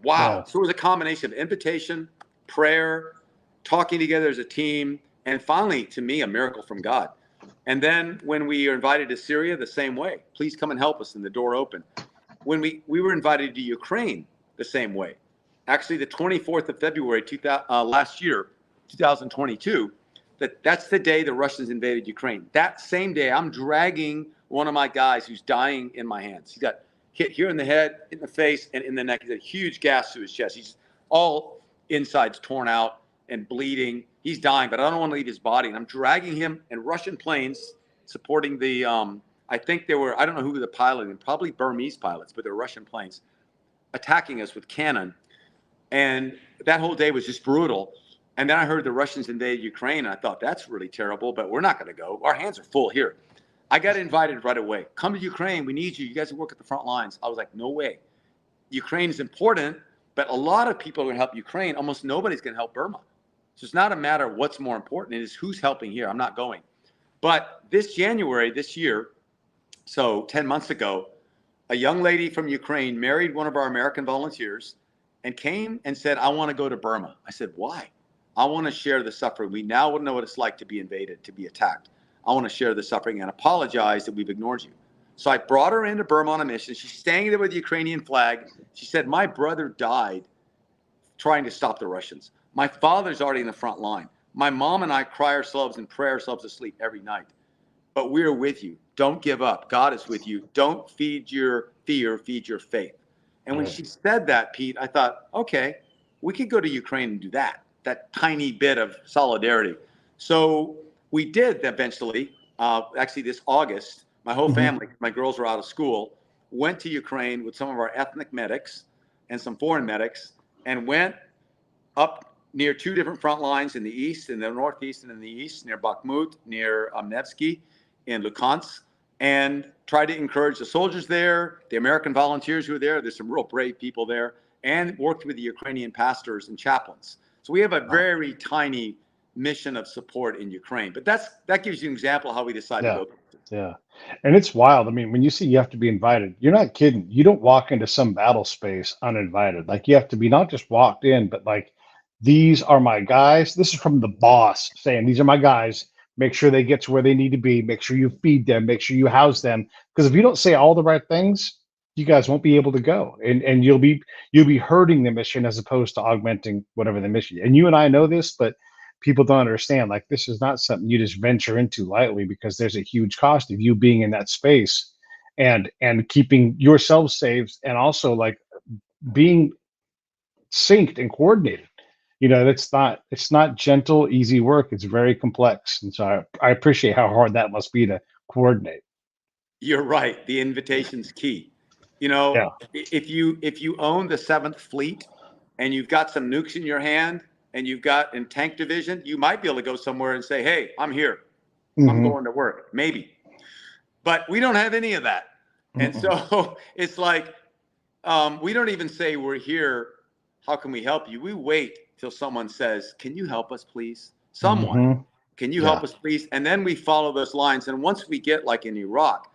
Wow. Yeah. So it was a combination of invitation, prayer, talking together as a team, and finally, to me, a miracle from God. And then when we were invited to Syria, the same way. Please come and help us, and the door opened. When we were invited to Ukraine, the same way. Actually, the 24th of February last year, 2022, that's the day the Russians invaded Ukraine. That same day, I'm dragging one of my guys who's dying in my hands. He got hit here in the head, in the face, and in the neck. He's got a huge gash to his chest. He's all insides torn out and bleeding. He's dying, but I don't want to leave his body. And I'm dragging him, and Russian planes supporting the, I think they were, I don't know who the pilot, and probably Burmese pilots, but they're Russian planes, attacking us with cannon. And that whole day was just brutal. And then I heard the Russians invaded Ukraine. And I thought, that's really terrible, but we're not going to go. Our hands are full here. I got invited right away. Come to Ukraine. We need you. You guys work at the front lines. I was like, no way. Ukraine is important, but a lot of people are going to help Ukraine. Almost nobody's going to help Burma. So it's not a matter of what's more important. It is who's helping here. I'm not going. But this January, this year, so 10 months ago, a young lady from Ukraine married one of our American volunteers and came and said, I want to go to Burma. I said, why? I want to share the suffering. We now know what it's like to be invaded, to be attacked. I want to share the suffering and apologize that we've ignored you. So I brought her into Burma on a mission. She's standing there with the Ukrainian flag. She said, my brother died trying to stop the Russians. My father's already in the front line. My mom and I cry ourselves and pray ourselves to sleep every night. But we're with you. Don't give up. God is with you. Don't feed your fear, feed your faith. And when she said that, Pete, I thought, okay, we could go to Ukraine and do that tiny bit of solidarity. So we did eventually, actually this August, my whole family, my girls were out of school, went to Ukraine with some of our ethnic medics and some foreign medics and went up near 2 different front lines in the east, in the northeast and in the east, near Bakhmut, near Nevsky, in Luhansk, and tried to encourage the soldiers there, the American volunteers who were there. There's some real brave people there, and worked with the Ukrainian pastors and chaplains. So we have a very tiny mission of support in Ukraine. But that gives you an example of how we decided to go. Yeah. And it's wild. I mean, when you see you have to be invited, you're not kidding. You don't walk into some battle space uninvited. Like you have to be not just walked in, but like, these are my guys. This is from the boss saying, these are my guys. Make sure they get to where they need to be. Make sure you feed them. Make sure you house them. Because if you don't say all the right things, you guys won't be able to go. And you'll be hurting the mission as opposed to augmenting whatever the mission. And you and I know this, but people don't understand. Like, this is not something you just venture into lightly, because there's a huge cost of you being in that space and keeping yourselves safe, and also like being synced and coordinated. You know, it's not gentle, easy work. It's very complex. And so I appreciate how hard that must be to coordinate. You're right. The invitation's key. You know, Yeah. if you own the 7th Fleet and you've got some nukes in your hand and you've got in tank division, you might be able to go somewhere and say, hey, I'm here. I'm going to work. Maybe. But we don't have any of that. And so it's like, we don't even say we're here. How can we help you? We wait till someone says, can you help us, please? Someone, can you help us, please? And then we follow those lines. And once we get, like in Iraq,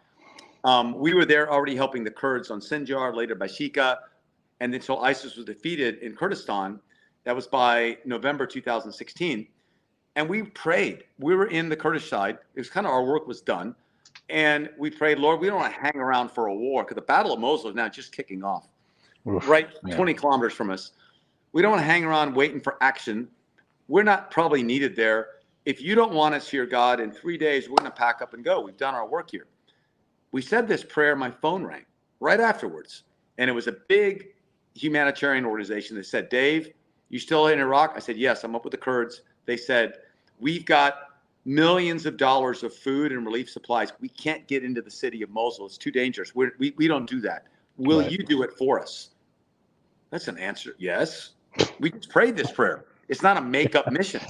we were there already helping the Kurds on Sinjar, later Bashika. And until ISIS was defeated in Kurdistan, that was by November 2016. And we prayed. We were in the Kurdish side. It was kind of, our work was done. And we prayed, Lord, we don't want to hang around for a war, because the Battle of Mosul is now just kicking off. Right, 20 kilometers from us. We don't want to hang around waiting for action. We're not probably needed there. If you don't want us here, God, in 3 days, we're going to pack up and go. We've done our work here. We said this prayer, my phone rang right afterwards. And it was a big humanitarian organization that said, Dave, you still in Iraq? I said, yes, I'm up with the Kurds. They said, we've got millions of dollars of food and relief supplies. We can't get into the city of Mosul. It's too dangerous. We don't do that. Will you do it for us? That's an answer. Yes. We just prayed this prayer. It's not a make-up mission.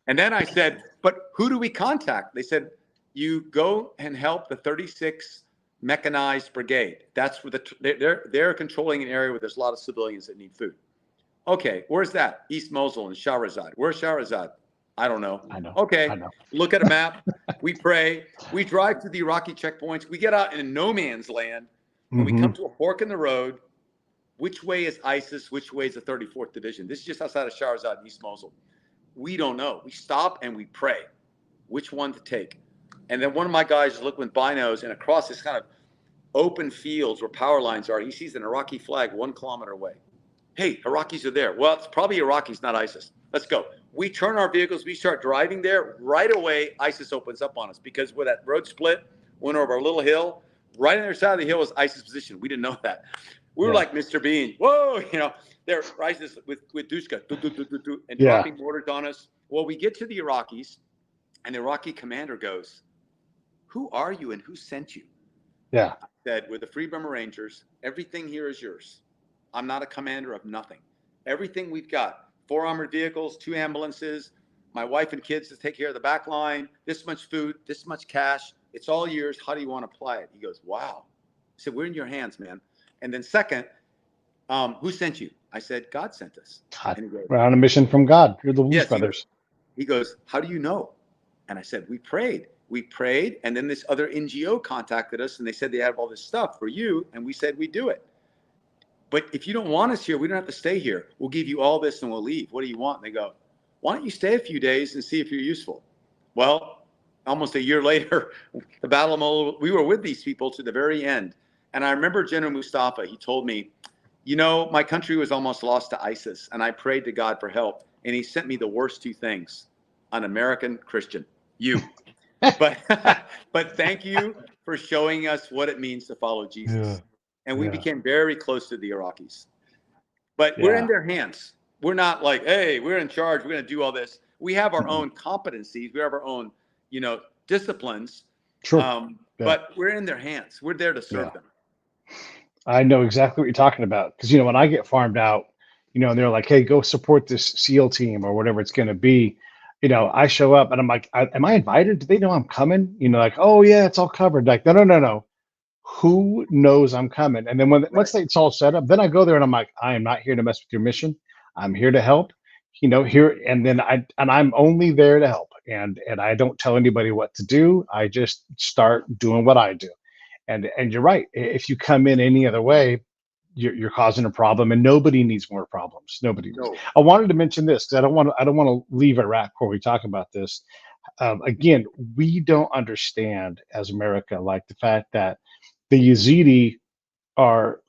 And then I said, but who do we contact? They said, you go and help the 36 mechanized brigade. That's where they're controlling an area where there's a lot of civilians that need food. Okay, where's that? East Mosul and Shahrazad. Where's Shahrazad? I don't know. I know. Okay, I know. look at a map. We pray. We drive through the Iraqi checkpoints. We get out in no man's land, and we come to a fork in the road. Which way is ISIS? Which way is the 34th Division? This is just outside of Shahrazad and East Mosul. We don't know. We stop and we pray which one to take. And then one of my guys is looking with binos, and across this kind of open fields where power lines are, he sees an Iraqi flag 1 kilometer away. Hey, Iraqis are there. Well, it's probably Iraqis, not ISIS. Let's go. We turn our vehicles. We start driving there. Right away, ISIS opens up on us because where that road split, went over a little hill. Right on the other side of the hill was ISIS position. We didn't know that. We were like Mr. Bean. Whoa, they're ISIS with Dushka and dropping mortars on us. Well, we get to the Iraqis, and the Iraqi commander goes, "Who are you and who sent you?" Yeah. I said, "We're the Free Burma Rangers. Everything here is yours. I'm not a commander of nothing. Everything we've got, 4 armored vehicles, 2 ambulances, my wife and kids to take care of the back line, this much food, this much cash. It's all yours. How do you want to apply it?" He goes, "Wow." I said, "We're in your hands, man." And then second, "Who sent you?" I said, "God sent us." God, and he goes, we're on a mission from God. You're the Blues yes, Brothers. He goes, "How do you know?" And I said, We prayed. And then this other NGO contacted us and they said they have all this stuff for you. And we said, we do it. But if you don't want us here, we don't have to stay here. We'll give you all this and we'll leave. What do you want? And they go, "Why don't you stay a few days and see if you're useful?" Well, almost a year later, the Battle of Mosul, we were with these people to the very end. And I remember General Mustafa, he told me, my country was almost lost to ISIS. And I prayed to God for help. And he sent me the worst 2 things: an American Christian, you. But thank you for showing us what it means to follow Jesus. Yeah. And we became very close to the Iraqis. But we're in their hands. We're not like, hey, we're in charge. We're going to do all this. We have our own competencies. We have our own, disciplines. True. But we're in their hands. We're there to serve them. I know exactly what you're talking about. Because, when I get farmed out, and they're like, "Hey, go support this SEAL team," or whatever it's going to be. I show up and I'm like, "Am I invited? Do they know I'm coming?" Like, "Oh yeah, it's all covered." Like, no. Who knows I'm coming? And then once it's all set up, then I go there and I'm like, "I am not here to mess with your mission. I'm here to help." Here, and then I'm only there to help. And I don't tell anybody what to do. I just start doing what I do. And you're right. If you come in any other way, you're causing a problem, and nobody needs more problems. Nobody does. I wanted to mention this because I don't want to leave Iraq before we talk about this. Again, we don't understand as America, like the fact that the Yazidi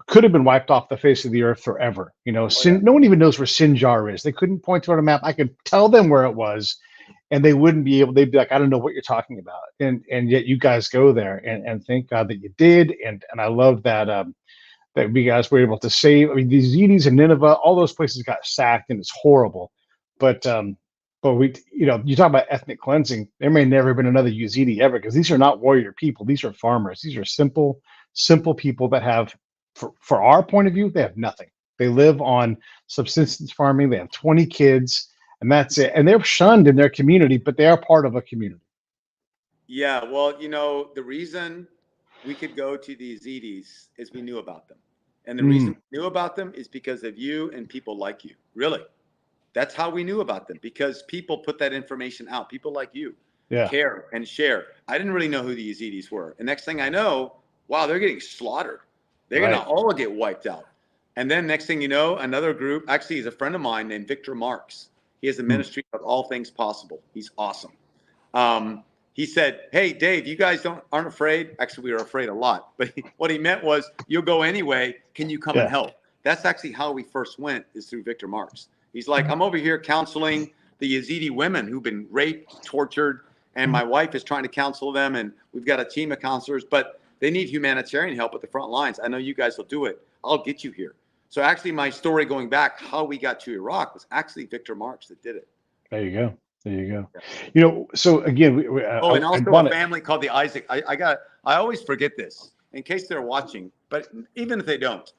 could have been wiped off the face of the earth forever. No one even knows where Sinjar is. They couldn't point to it on a map. I could tell them where it was, and they wouldn't be able. They'd be like, "I don't know what you're talking about." And yet you guys go there, and thank God that you did. And I love that that we guys were able to save. I mean, the Yazidis in Nineveh, all those places got sacked, and it's horrible. But we, you talk about ethnic cleansing. There may never have been another Yazidi ever, because these are not warrior people. These are farmers. These are simple people that have, for our point of view, they have nothing. They live on subsistence farming. They have 20 kids, and that's it. And they're shunned in their community, but they are part of a community. Yeah, well, the reason we could go to the Yazidis is we knew about them. And the reason we knew about them is because of you and people like you. Really. That's how we knew about them, because people put that information out. People like you care and share. I didn't really know who the Yazidis were. And next thing I know, wow, they're getting slaughtered. They're going to all get wiped out. And then next thing you know, another group, actually he's a friend of mine named Victor Marks. He has a ministry of All Things Possible. He's awesome. He said, "Hey, Dave, you guys aren't afraid?" Actually, we were afraid a lot. But what he meant was, "You'll go anyway. Can you come and help?" That's actually how we first went, is through Victor Marks. He's like, "I'm over here counseling the Yazidi women who've been raped, tortured, and my wife is trying to counsel them. And we've got a team of counselors, but they need humanitarian help at the front lines. I know you guys will do it. I'll get you here." So actually, my story going back, how we got to Iraq, was actually Victor Marks that did it. There you go. So again, and also a family called the Isaac. I always forget this in case they're watching, but even if they don't,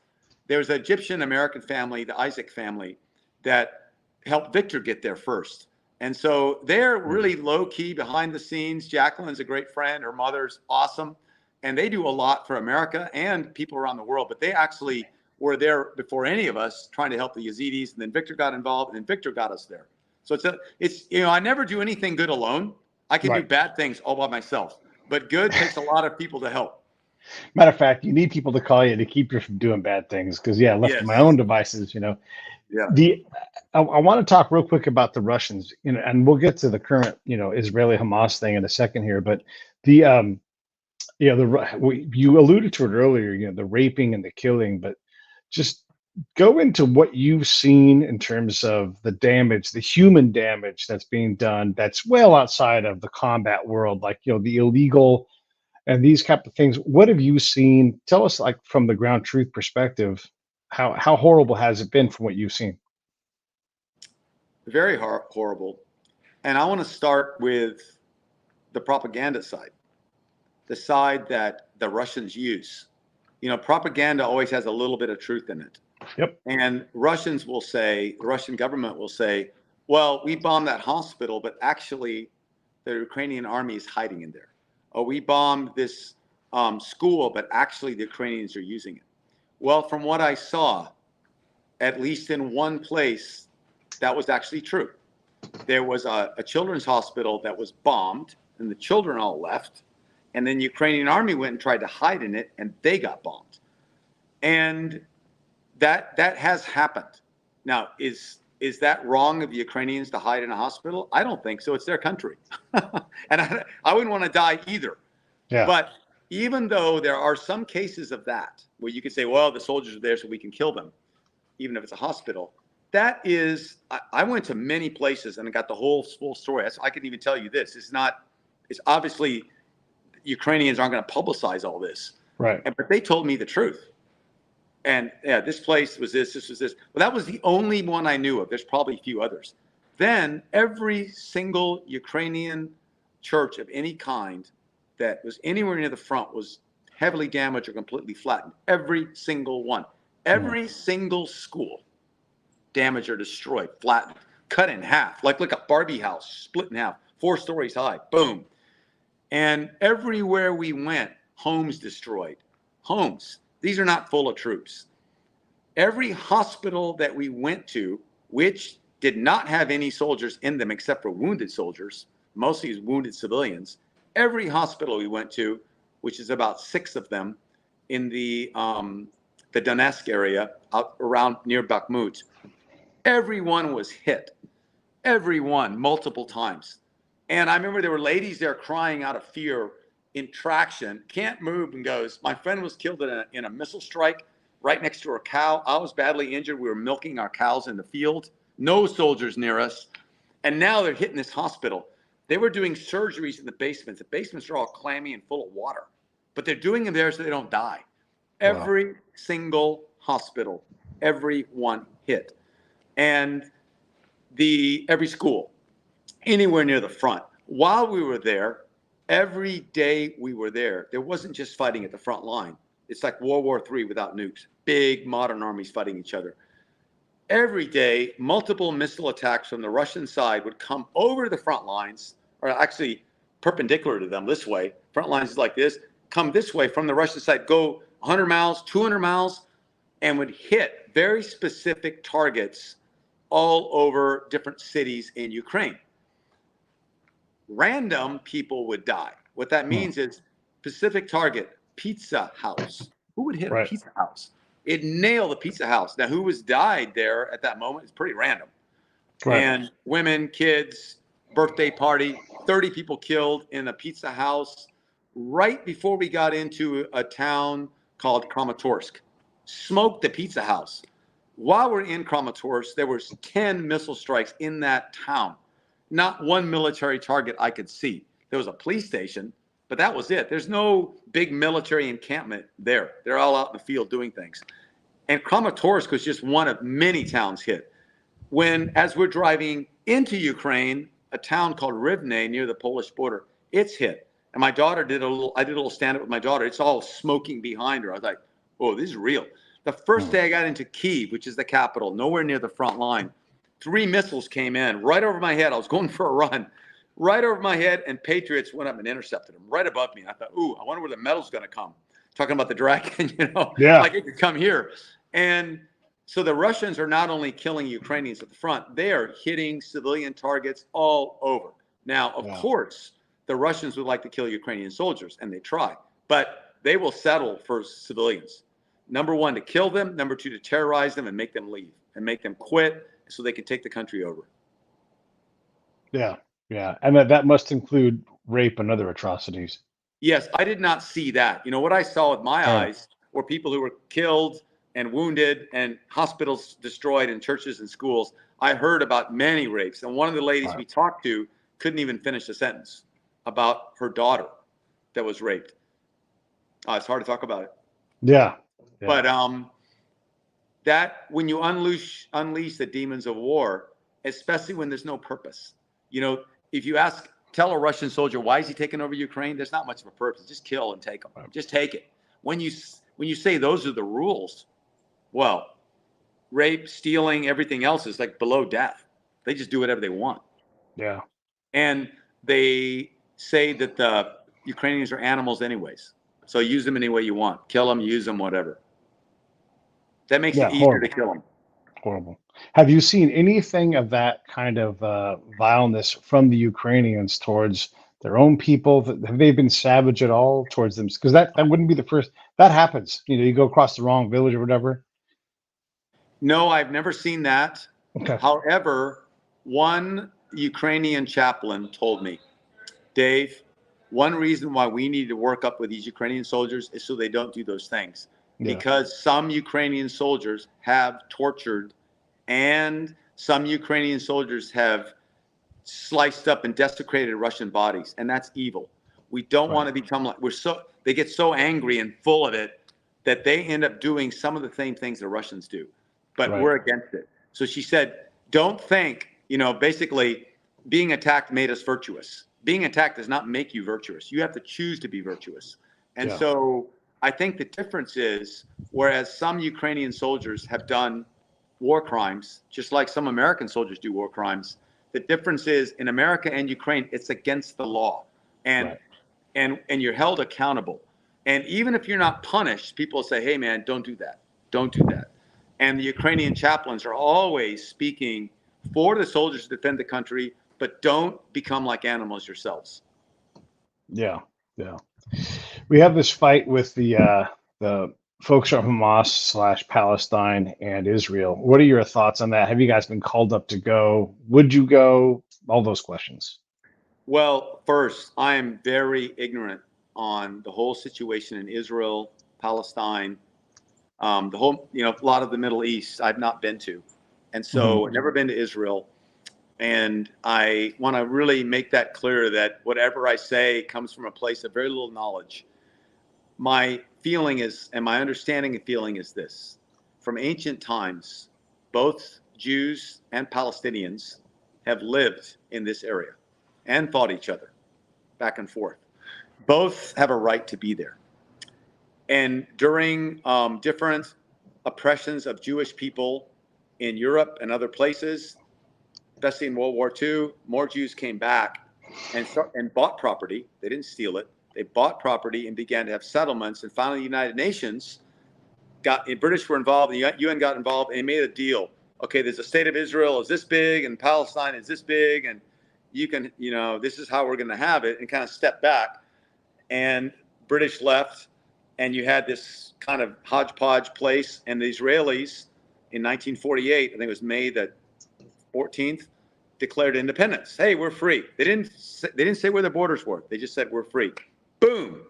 there's an Egyptian American family, the Isaac family, that helped Victor get there first. And so they're really low key behind the scenes. Jacqueline's a great friend. Her mother's awesome. and they do a lot for America and people around the world, but they actually were there before any of us trying to help the Yazidis, and then Victor got involved, and then Victor got us there. So it's I never do anything good alone. I can do bad things all by myself, but good takes a lot of people to help. Matter of fact, you need people to call you to keep you from doing bad things. Because left to my own devices, I want to talk real quick about the Russians, and we'll get to the current, Israeli Hamas thing in a second here. But the you alluded to it earlier, the raping and the killing, but just go into what you've seen in terms of the damage, the human damage that's being done, that's well outside of the combat world, like, the illegal and these type of things. What have you seen? Tell us, like, from the ground truth perspective, how horrible has it been from what you've seen? Very horrible. And I want to start with the propaganda side, the side that the Russians use. Propaganda always has a little bit of truth in it. Yep. And Russians will say, the Russian government will say, well, we bombed that hospital, but actually the Ukrainian army is hiding in there. Or we bombed this school, but actually the Ukrainians are using it. Well, from what I saw, at least in one place, that was actually true. There was a children's hospital that was bombed, and the children all left. And then the Ukrainian army went and tried to hide in it, and they got bombed. And that has happened. Now, is that wrong of the Ukrainians to hide in a hospital? I don't think so. It's their country. And I wouldn't want to die either. Yeah. But even though there are some cases of that, where you could say, well, the soldiers are there so we can kill them, even if it's a hospital, that is, I went to many places and I got the whole full story. I can even tell you this. It's obviously Ukrainians aren't going to publicize all this. Right. But they told me the truth. And this place was this was this. Well, that was the only one I knew of. There's probably a few others. Then every single Ukrainian church of any kind that was anywhere near the front was heavily damaged or completely flattened. Every single one. Every single school damaged or destroyed, flattened, cut in half, like a Barbie house, split in half, 4 stories high, boom. And everywhere we went, homes destroyed. Homes. These are not full of troops. Every hospital that we went to, which did not have any soldiers in them except for wounded soldiers, mostly wounded civilians, every hospital we went to, which is about 6 of them in the Donetsk area, out around near Bakhmut, everyone was hit. Everyone, multiple times. And I remember there were ladies there crying out of fear in traction, can't move, and goes, my friend was killed in a missile strike right next to her cow. I was badly injured. We were milking our cows in the field. No soldiers near us. And now they're hitting this hospital. They were doing surgeries in the basements. The basements are all clammy and full of water. But they're doing them there so they don't die. Every single hospital, everyone hit. And every school, anywhere near the front. While we were there, every day we were there, there wasn't just fighting at the front line. It's like World War III without nukes. Big modern armies fighting each other. Every day, multiple missile attacks from the Russian side would come over the front lines, or actually perpendicular to them this way. Front lines is like this, come this way from the Russian side, go 100 miles, 200 miles, and would hit very specific targets all over different cities in Ukraine. Random people would die. What that means is specific target, pizza house. Who would hit a pizza house? It nailed the pizza house. Now, who was died there at that moment is pretty random. Right. And women, kids, birthday party, 30 people killed in a pizza house right before we got into a town called Kramatorsk. Smoked the pizza house. While we're in Kramatorsk, there was 10 missile strikes in that town. Not one military target I could see. There was a police station, but that was it. There's no big military encampment there. They're all out in the field doing things. And Kramatorsk was just one of many towns hit. As we're driving into Ukraine, a town called Rivne near the Polish border, it's hit. And my daughter I did a little stand-up with my daughter. It's all smoking behind her. I was like, oh, this is real. The first day I got into Kyiv, which is the capital, nowhere near the front line, 3 missiles came in right over my head. I was going for a run. right over my head, and Patriots went up and intercepted them right above me. And I thought, ooh, I wonder where the medal's going to come. Talking about the dragon, Yeah. like it could come here. And so the Russians are not only killing Ukrainians at the front, they are hitting civilian targets all over. Now, of course, the Russians would like to kill Ukrainian soldiers, and they try, but they will settle for civilians. Number one, to kill them. Number two, to terrorize them and make them leave and make them quit so they can take the country over. Yeah. Yeah. And that must include rape and other atrocities. Yes, I did not see that. What I saw with my eyes were people who were killed and wounded and hospitals destroyed and churches and schools. I heard about many rapes. And one of the ladies we talked to couldn't even finish a sentence about her daughter that was raped. It's hard to talk about it. Yeah. But that when you unleash the demons of war, especially when there's no purpose, if you tell a Russian soldier, why is he taking over Ukraine? There's not much of a purpose. Just kill and take them. Just take it. When you say those are the rules, well, rape, stealing, everything else is like below death. They just do whatever they want. Yeah. And they say that the Ukrainians are animals anyways. So use them any way you want. Kill them, use them, whatever. That makes it easier to kill them. Horrible. Have you seen anything of that kind of vileness from the Ukrainians towards their own people? Have they been savage at all towards them? Because that wouldn't be the first. That happens. You go across the wrong village or whatever. No, I've never seen that. Okay. However, one Ukrainian chaplain told me, Dave, one reason why we need to work up with these Ukrainian soldiers is so they don't do those things. Yeah. Because some Ukrainian soldiers have tortured and some Ukrainian soldiers have sliced up and desecrated Russian bodies. And that's evil. We don't want to become like, they get so angry and full of it that they end up doing some of the same things the Russians do. But we're against it. So she said, don't think, basically being attacked made us virtuous. Being attacked does not make you virtuous. You have to choose to be virtuous. And so I think the difference is, whereas some Ukrainian soldiers have done war crimes, just like some American soldiers do war crimes, the difference is in America and Ukraine, it's against the law. And you're held accountable. And even if you're not punished, people say, hey, man, don't do that. Don't do that. And the Ukrainian chaplains are always speaking for the soldiers to defend the country, but don't become like animals yourselves. Yeah, yeah. We have this fight with the folks from Hamas / Palestine and Israel. What are your thoughts on that? Have you guys been called up to go? Would you go? All those questions. Well, first, I am very ignorant on the whole situation in Israel, Palestine, the whole, a lot of the Middle East I've not been to. And so I've never been to Israel. And I want to really make that clear that whatever I say comes from a place of very little knowledge. My feeling is, and my understanding and feeling is this: from ancient times, both Jews and Palestinians have lived in this area and fought each other back and forth. Both have a right to be there. And during different oppressions of Jewish people in Europe and other places, especially in World War II, more Jews came back and bought property. They didn't steal it. They bought property and began to have settlements. And finally, the United Nations the British were involved, the UN got involved, and they made a deal. Okay, there's a state of Israel is this big, and Palestine is this big, and you can, this is how we're going to have it, and kind of step back. And British left, and you had this kind of hodgepodge place, and the Israelis in 1948, I think it was May the 14th, declared independence. Hey, we're free. They didn't say where the borders were. They just said we're free. Boom.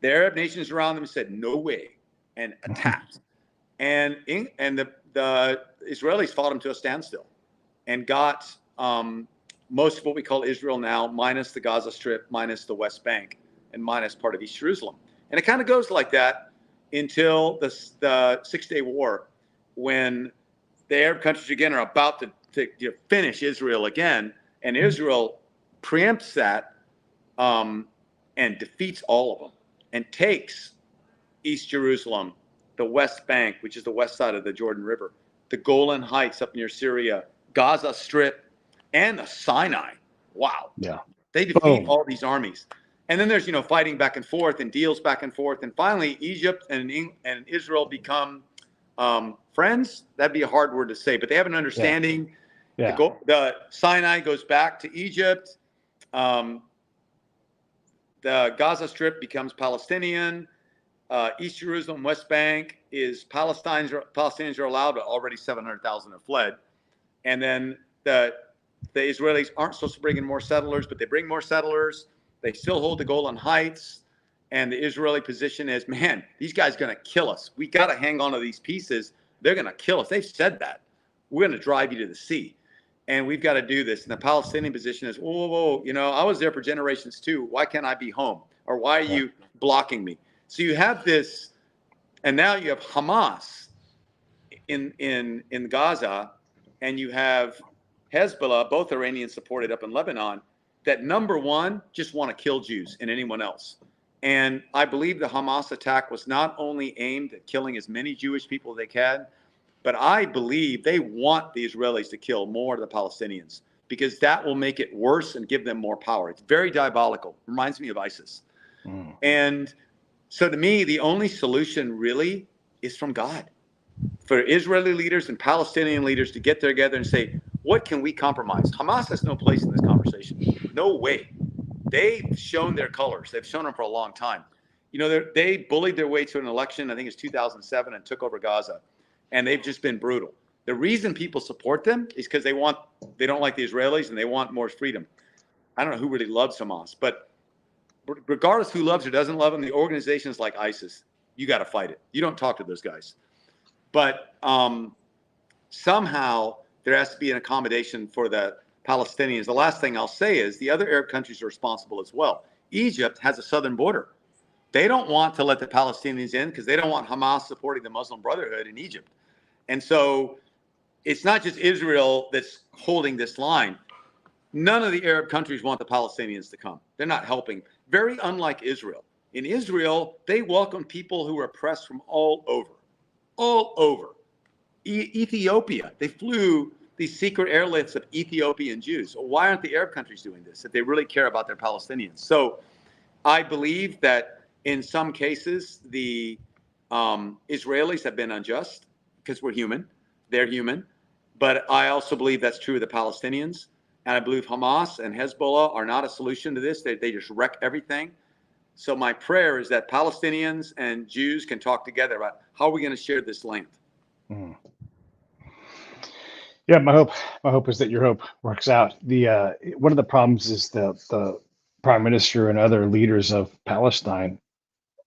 The Arab nations around them said no way and attacked. And the Israelis fought them to a standstill and got most of what we call Israel now, minus the Gaza Strip, minus the West Bank, and minus part of East Jerusalem. And it kind of goes like that until the Six-Day War, when the Arab countries again are about to finish Israel again, and Israel preempts that and defeats all of them and takes East Jerusalem, the West Bank, which is the west side of the Jordan River, the Golan Heights up near Syria, Gaza Strip, and the Sinai. Wow. Yeah. They defeat Boom. all these armies. And then there's, fighting back and forth and deals back and forth. And finally, Egypt and Israel become friends. That'd be a hard word to say, but they have an understanding. Yeah. The Sinai goes back to Egypt. The Gaza Strip becomes Palestinian. East Jerusalem, West Bank is Palestinians are allowed, but already 700,000 have fled. And then the Israelis aren't supposed to bring in more settlers, but they bring more settlers. They still hold the Golan Heights. And the Israeli position is, man, these guys are going to kill us. We got to hang on to these pieces. They're going to kill us. They've said that. We're going to drive you to the sea. And we've got to do this. And the Palestinian position is, whoa, I was there for generations too. Why can't I be home? Or why are you blocking me? So you have this, and now you have Hamas in Gaza, and you have Hezbollah, both Iranian supported up in Lebanon, that number one, just want to kill Jews and anyone else. And I believe the Hamas attack was not only aimed at killing as many Jewish people as they can, but I believe they want the Israelis to kill more of the Palestinians because that will make it worse and give them more power. It's very diabolical. Reminds me of ISIS. And so to me, the only solution really is from God. For Israeli leaders and Palestinian leaders to get together and say, what can we compromise? Hamas has no place in this conversation. No way. They've shown their colors. They've shown them for a long time. They bullied their way to an election, I think it's 2007, and took over Gaza. And they've just been brutal. The reason people support them is because they don't like the Israelis and they want more freedom. I don't know who really loves Hamas, but regardless who loves or doesn't love them, the organizations like ISIS, you got to fight it. You don't talk to those guys. But somehow there has to be an accommodation for the Palestinians. The last thing I'll say is the other Arab countries are responsible as well. Egypt has a southern border. They don't want to let the Palestinians in because they don't want Hamas supporting the Muslim Brotherhood in Egypt. And so it's not just Israel that's holding this line. None of the Arab countries want the Palestinians to come. They're not helping. Very unlike Israel. In Israel, they welcome people who are oppressed from all over. Ethiopia, they flew these secret airlifts of Ethiopian Jews. Why aren't the Arab countries doing this if they really care about their Palestinians? So I believe that in some cases, the Israelis have been unjust because we're human. They're human. But I also believe that's true of the Palestinians. And I believe Hamas and Hezbollah are not a solution to this. They just wreck everything. So my prayer is that Palestinians and Jews can talk together about how are we going to share this land. Yeah, my hope is that your hope works out. The one of the problems is the prime minister and other leaders of Palestine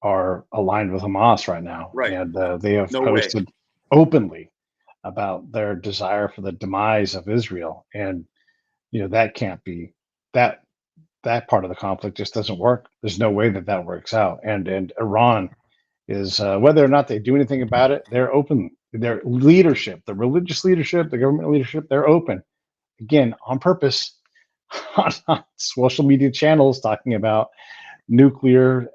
are aligned with Hamas right now, Right. and they have No posted openly about their desire for the demise of Israel, and that can't be that part of the conflict just doesn't work. There's no way that works out, and Iran is whether or not they do anything about it, they're open. Their leadership, the religious leadership, the government leadership, they're open again on purpose on social media channels talking about nuclear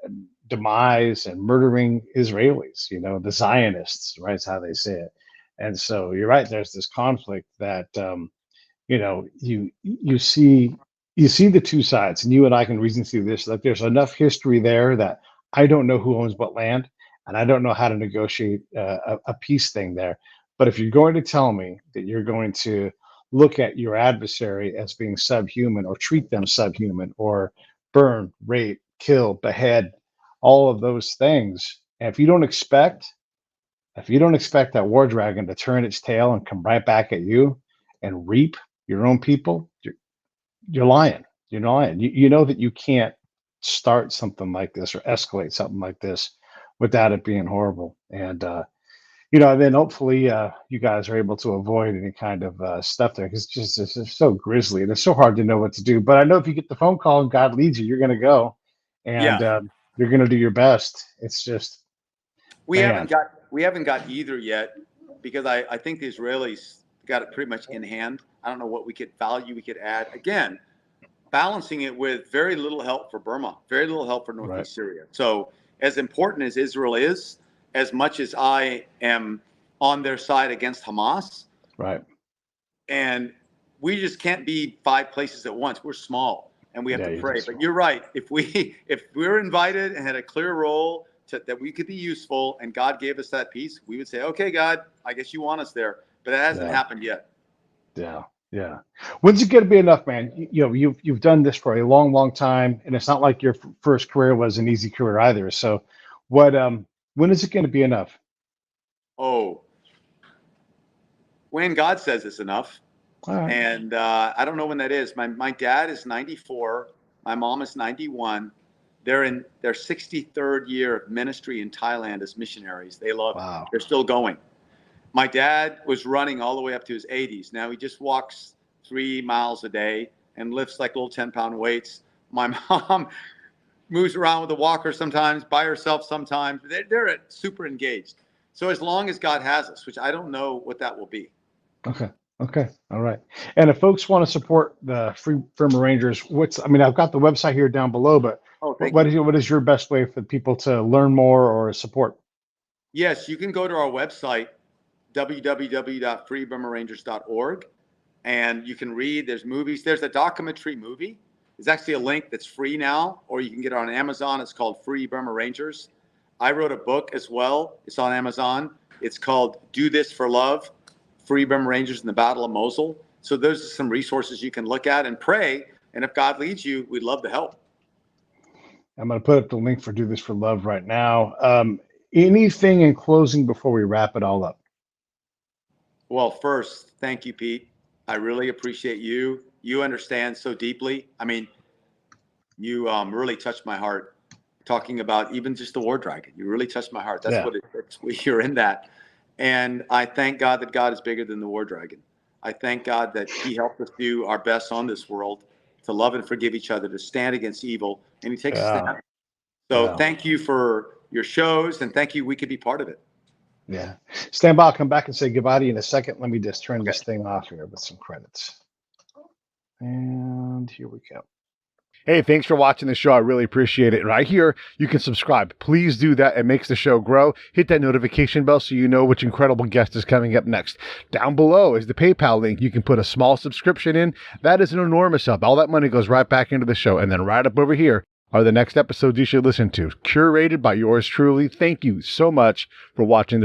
demise and murdering Israelis, the Zionists, right? Is how they say it. And so you're right, there's this conflict that you see the two sides, and you and I can reason through this. Like there's enough history there that I don't know who owns what land, and I don't know how to negotiate a peace thing there. But if you're going to tell me that you're going to look at your adversary as being subhuman or treat them subhuman or burn, rape, kill, behead, all of those things, and if you don't expect that war dragon to turn its tail and come right back at you and reap your own people, you're lying. You're lying. You know that you can't start something like this or escalate something like this without it being horrible. And then hopefully you guys are able to avoid any kind of stuff there because it's just so grisly and it's so hard to know what to do. But I know if you get the phone call and God leads you, you're going to go, and you're going to do your best. It's just we haven't got either yet because I think the Israelis got it pretty much in hand. I don't know what we could add. Again, balancing it with very little help for Burma, very little help for Northeast Syria. So as important as Israel is, as much as I am on their side against Hamas, right. And we just can't be 5 places at once. We're small. and we have Yeah, to you pray. just- But you're right. If we're invited and had a clear role that we could be useful, and God gave us that peace, we would say, okay, God, I guess you want us there. But that hasn't happened yet. Yeah, yeah. When's it going to be enough, man? You've done this for a long, long time, and it's not like your first career was an easy career either. So, when is it going to be enough? Oh, when God says it's enough. All right. And I don't know when that is. My dad is 94. My mom is 91. They're in their 63rd year of ministry in Thailand as missionaries. They love it. They're still going. My dad was running all the way up to his 80s. Now he just walks 3 miles a day and lifts like little 10-pound weights. My mom moves around with a walker sometimes, by herself sometimes. They're super engaged. So as long as God has us, which I don't know what that will be. Okay. Okay. All right. And if folks want to support the Free Burma Rangers, I've got the website here down below, but what is your best way for people to learn more or support? Yes, you can go to our website, www.freeburmarangers.org, and you can read. There's movies. There's a documentary movie. There's actually a link that's free now, or you can get it on Amazon. It's called Free Burma Rangers. I wrote a book as well. It's on Amazon. It's called Do This for Love, Free Burma Rangers in the Battle of Mosul. So those are some resources you can look at and pray. And if God leads you, we'd love to help. I'm going to put up the link for Do This for Love right now. Anything in closing before we wrap it all up? Well, first, thank you, Pete. I really appreciate you. You understand so deeply. I mean, you really touched my heart talking about even just the war dragon. You really touched my heart. That's what you're in that. And I thank God that God is bigger than the war dragon. I thank God that he helped us do our best on this world, to love and forgive each other, to stand against evil, and he takes us down. So thank you for your shows, and thank you. We could be part of it. Yeah. Stand by. I'll come back and say goodbye to you in a second. Let me just turn this thing off here with some credits. And here we go. Hey, thanks for watching the show. I really appreciate it. Right here, you can subscribe. Please do that. It makes the show grow. Hit that notification bell so you know which incredible guest is coming up next. Down below is the PayPal link. You can put a small subscription in. That is an enormous help. All that money goes right back into the show. And then right up over here are the next episodes you should listen to, curated by yours truly. Thank you so much for watching the